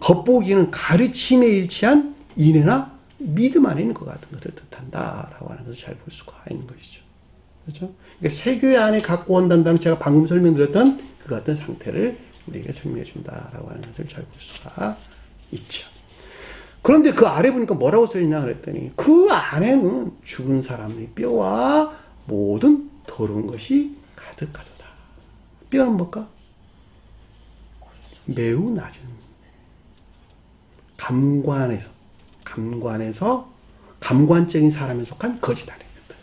겉보기에는 가르침에 일치한 인애나 믿음 안에 있는 것 같은 것을 뜻한다라고 하는 것을 잘 볼 수가 있는 것이죠. 그렇죠? 그러니까 세교회 안에 갖고 온다는 제가 방금 설명드렸던 그 같은 상태를 우리에게 설명해 준다라고 하는 것을 잘 볼 수가 있죠. 그런데 그 아래 보니까 뭐라고 써있냐 그랬더니 그 안에는 죽은 사람의 뼈와 모든 더러운 것이 가득하도다. 뼈는 뭘까? 매우 낮은 감관적인 사람에 속한 거짓 안에 있다.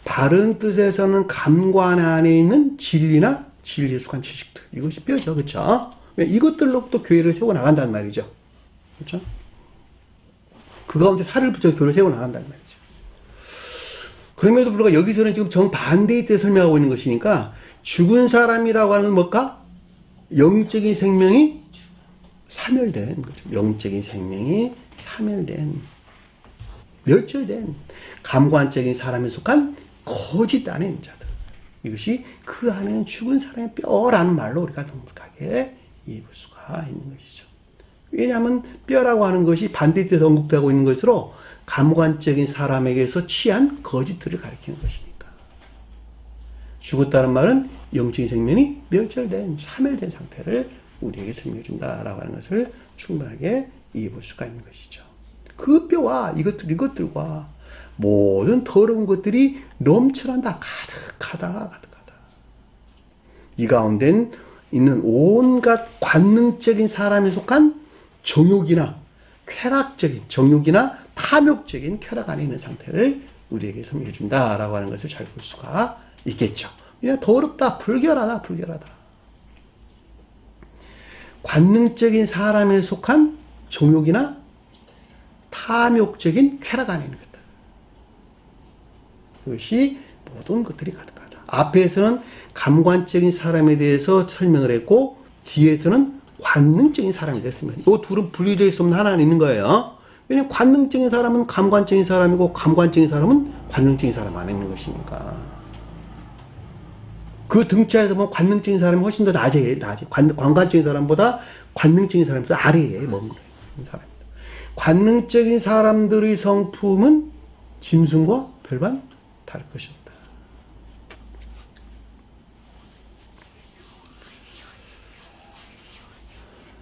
다른 뜻에서는 감관 안에 있는 진리나 진리에 속한 지식들, 이것이 뼈죠. 그렇죠? 이것들로부터 교회를 세워나간다는 말이죠. 그렇죠? 그 가운데 살을 붙여 교회를 세워나간다는 말이죠. 그럼에도 불구하고 여기서는 지금 정반대의 뜻을 설명하고 있는 것이니까 죽은 사람이라고 하는 건 뭘까? 영적인 생명이 사멸된 거죠. 영적인 생명이 사멸된, 멸절된 감관적인 사람에 속한 거짓 안에 있는 자들. 이것이 그 안에는 죽은 사람의 뼈라는 말로 우리가 넉넉하게 이해해 볼 수가 있는 것이죠. 왜냐하면 뼈라고 하는 것이 반대의 뜻에서 언급되고 있는 것으로 감관적인 사람에게서 취한 거짓들을 가리키는 것이니까. 죽었다는 말은 영적인 생명이 멸절된, 사멸된 상태를 우리에게 설명해 준다라고 하는 것을 충분하게 이해해 볼 수가 있는 것이죠. 그 뼈와 이것들과 모든 더러운 것들이 넘쳐난다. 가득하다. 이 가운데는 있는 온갖 관능적인 사람에 속한 정욕이나 탐욕적인 쾌락 안에 있는 상태를 우리에게 설명해 준다라고 하는 것을 잘 볼 수가 있겠죠. 그냥 더럽다, 불결하다. 관능적인 사람에 속한 정욕이나 탐욕적인 쾌락 안에 있는 것들. 그것이 모든 것들이 가득하다. 앞에서는 감관적인 사람에 대해서 설명을 했고 뒤에서는 관능적인 사람이 됐으면, 이 둘은 분리될 수 없는 하나는 있는 거예요. 왜냐면 관능적인 사람은 감관적인 사람이고, 감관적인 사람은 관능적인 사람 안에 있는 것이니까. 그 등차에서 보면 관능적인 사람이 훨씬 더 낮에. 관관적인 사람보다 관능적인 사람이 더 아래에 머무르는 사람입니다. 관능적인 사람들의 성품은 짐승과 별반 다를 것이 없다.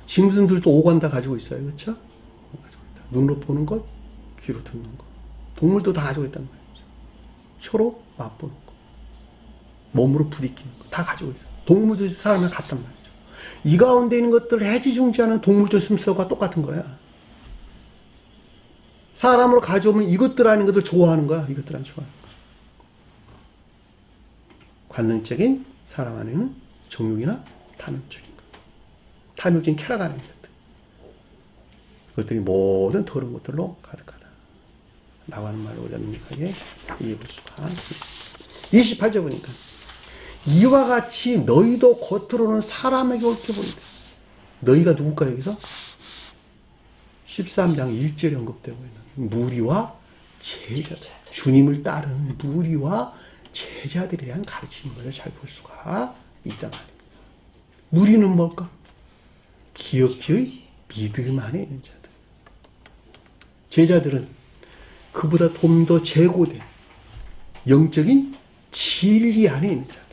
짐승들도 오감 다 가지고 있어요. 그렇죠? 눈으로 보는 것, 귀로 듣는 것. 동물도 다 가지고 있단 말이죠. 혀로 맛보는 것, 몸으로 부딪히는 것, 다 가지고 있어요. 동물도 사람이랑 같단 말이죠. 이 가운데 있는 것들을 해지중지하는 동물들 심성과 똑같은 거야. 사람으로 가져오면 이것들 아닌 것들 좋아하는 거야. 이것들 안 좋아하는 거야. 관능적인 사람 안에는 정욕이나 탐욕적인 것, 탐욕적인 쾌락 안에 있는 것들, 그것들이 모든 더러운 것들로 가득하다 라고 하는 말을 우리가 능력하게 이해해 볼 수가 있습니다. 28절 보니까 이와 같이 너희도 겉으로는 사람에게 옳게 보이되, 너희가 누굴까 여기서? 13장 1절에 언급되고 있는 무리와 제자들, 주님을 따르는 무리와 제자들에 대한 가르침을 잘 볼 수가 있단 말입니다. 무리는 뭘까? 기업지의 믿음 안에 있는 자들. 제자들은 그보다 좀 더 제고된 영적인 진리 안에 있는 자들.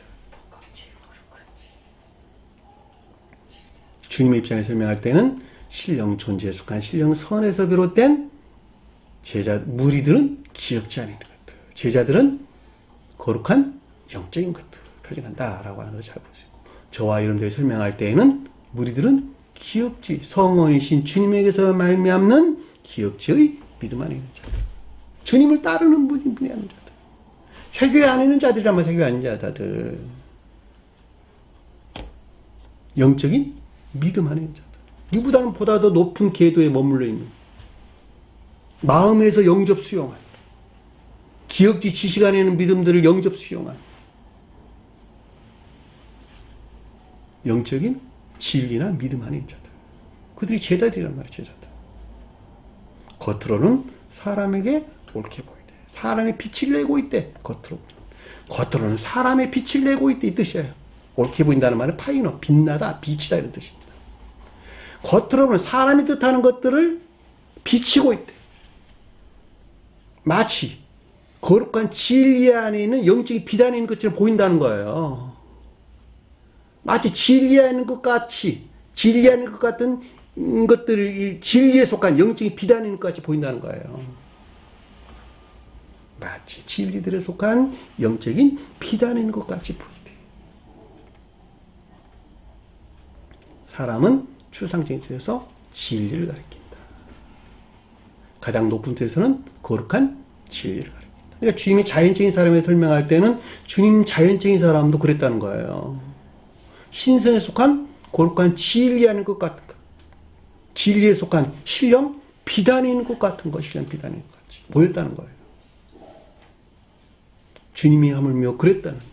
주님의 입장에서 설명할 때는 신령 존재에 속한 신령 선에서 비롯된 제자, 무리들은 기업지 안에 있는 것들. 제자들은 거룩한 영적인 것들을 표현한다라고 하는 것을 잘 보시고, 저와 여러분들이 설명할 때에는 무리들은 기업지, 성원이신 주님에게서 말미암는 기업지의 믿음 안에 있는 자들. 주님을 따르는 분이 아닌 자들. 세교회 안에 있는 자들이라면 세교회 아닌 자들. 영적인 믿음 안에 있는 자들. 이보다는 보다 더 높은 궤도에 머물러 있는, 마음에서 영접 수용한, 기억지 지식 안에 있는 믿음들을 영접 수용한 영적인 진리나 믿음 안에 있는 자들. 그들이 제자들이란 말이에요. 제자들. 겉으로는 사람에게 옳게 보이대. 사람의 빛을 내고 있대. 겉으로는 사람의 빛을 내고 있대. 이 뜻이에요. 옳게 보인다는 말은 파이너, 빛나다, 빛이다 이런 뜻입니다. 겉으로는 사람이 뜻하는 것들을 비치고 있대. 마치 거룩한 진리 안에 있는 영적인 빛 안에 있는 것처럼 보인다는 거예요. 마치 진리 안에 있는 것 같이, 진리 안에 있는 것 같은 것들을 진리에 속한 영적인 빛 안에 있는 것 같이 보인다는 거예요. 마치 진리들에 속한 영적인 빛 안에 있는 것 같이 보이대. 사람은 추상적인 뜻에서 진리를 가리킨다. 가장 높은 뜻에서는 거룩한 진리를 가리킨다. 그러니까 주님이 자연적인 사람에 설명할 때는 주님 자연적인 사람도 그랬다는 거예요. 신성에 속한 거룩한 진리 아닌 것 같은 것. 진리에 속한 신령 비단이 있는 것 같은 것. 신령 비단이 있는 것 같이 보였다는 거예요. 주님이 하물며 그랬다는데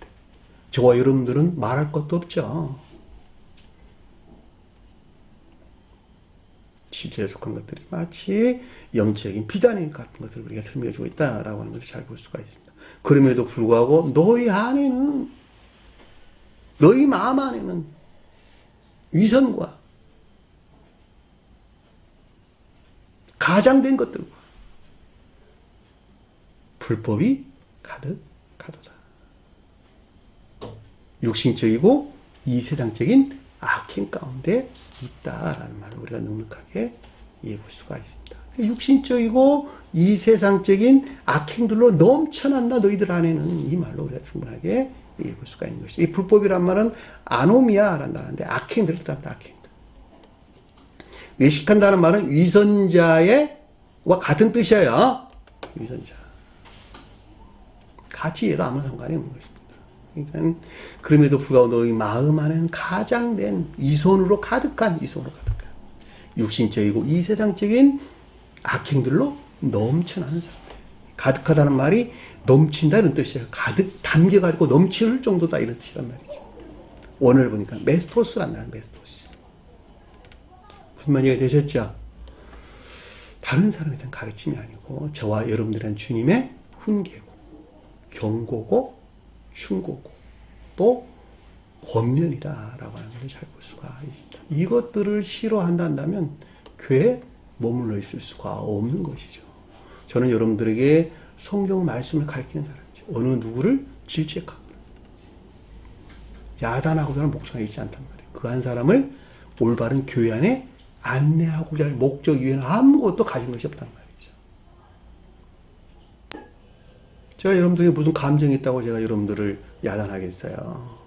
저와 여러분들은 말할 것도 없죠. 진리에 속한 것들이 마치 영적인 비단인 같은 것들을 우리가 설명해 주고 있다라고 하는 것을 잘 볼 수가 있습니다. 그럼에도 불구하고 너희 안에는, 너희 마음 안에는 위선과 가장된 것들과 불법이 가득하도다. 육신적이고 이 세상적인 악행 가운데 있다라는 말을 우리가 넉넉하게 이해해 볼 수가 있습니다. 육신적이고 이 세상적인 악행들로 넘쳐난다 너희들 안에는, 이 말로 우리가 충분하게 이해해 볼 수가 있는 것이죠. 이 불법이란 말은 아노미아라는 단어인데 악행들을 뜻합니다. 악행들. 외식한다는 말은 위선자와 같은 뜻이에요. 위선자. 같이 해도 아무 상관이 없는 것입니다. 그러니까 그럼에도 불구하고 너희 마음 안에는 가장된 이손으로 가득한 육신적이고 이 세상적인 악행들로 넘쳐나는 사람들. 가득하다는 말이 넘친다 이런 뜻이에요. 가득 담겨가지고 넘칠 정도다 이런 뜻이란 말이죠. 원어를 보니까 메스토스란 말이에요. 메스토스. 무슨 말이가 되셨죠? 다른 사람에 대한 가르침이 아니고 저와 여러분들에 대한 주님의 훈계고 경고고 충고고 또 권면이다라고 하는 것을 잘 볼 수가 있습니다. 이것들을 싫어한다면 교회에 머물러 있을 수가 없는 것이죠. 저는 여러분들에게 성경 말씀을 가르치는 사람이죠. 어느 누구를 질책하거나 야단하고자 하는 목적이 있지 않단 말이에요. 그 한 사람을 올바른 교회 안에 안내하고자 할 목적 이외에는 아무것도 가진 것이 없단 말이죠. 제가 여러분들에게 무슨 감정이 있다고 제가 여러분들을 야단하겠어요.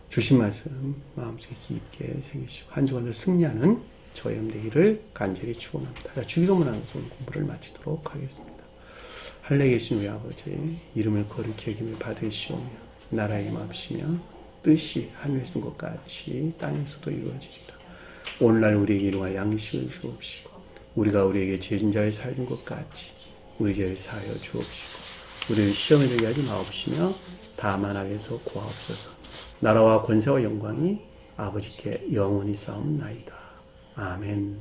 주신 말씀 마음속에 깊게 새기시고 한 주간을 승리하는 저희 되기를 간절히 축원합니다. 자, 주기도문 하면서 공부를 마치도록 하겠습니다. 할례 계신 우리 아버지 이름을 거룩히 여김을 받으시오며 나라의 임하시며 뜻이 하늘에서 온 것 같이 땅에서도 이루어지리라. 오늘날 우리에게 일용할 양식을 주옵시고 우리가 우리에게 죄진 자를 사해준 것 같이 우리 죄를 사하여 주옵시고 우리를 시험에 들게 하지 마옵시며 다만 악에서 구하옵소서. 나라와 권세와 영광이 아버지께 영원히 싸움나이다. 아멘.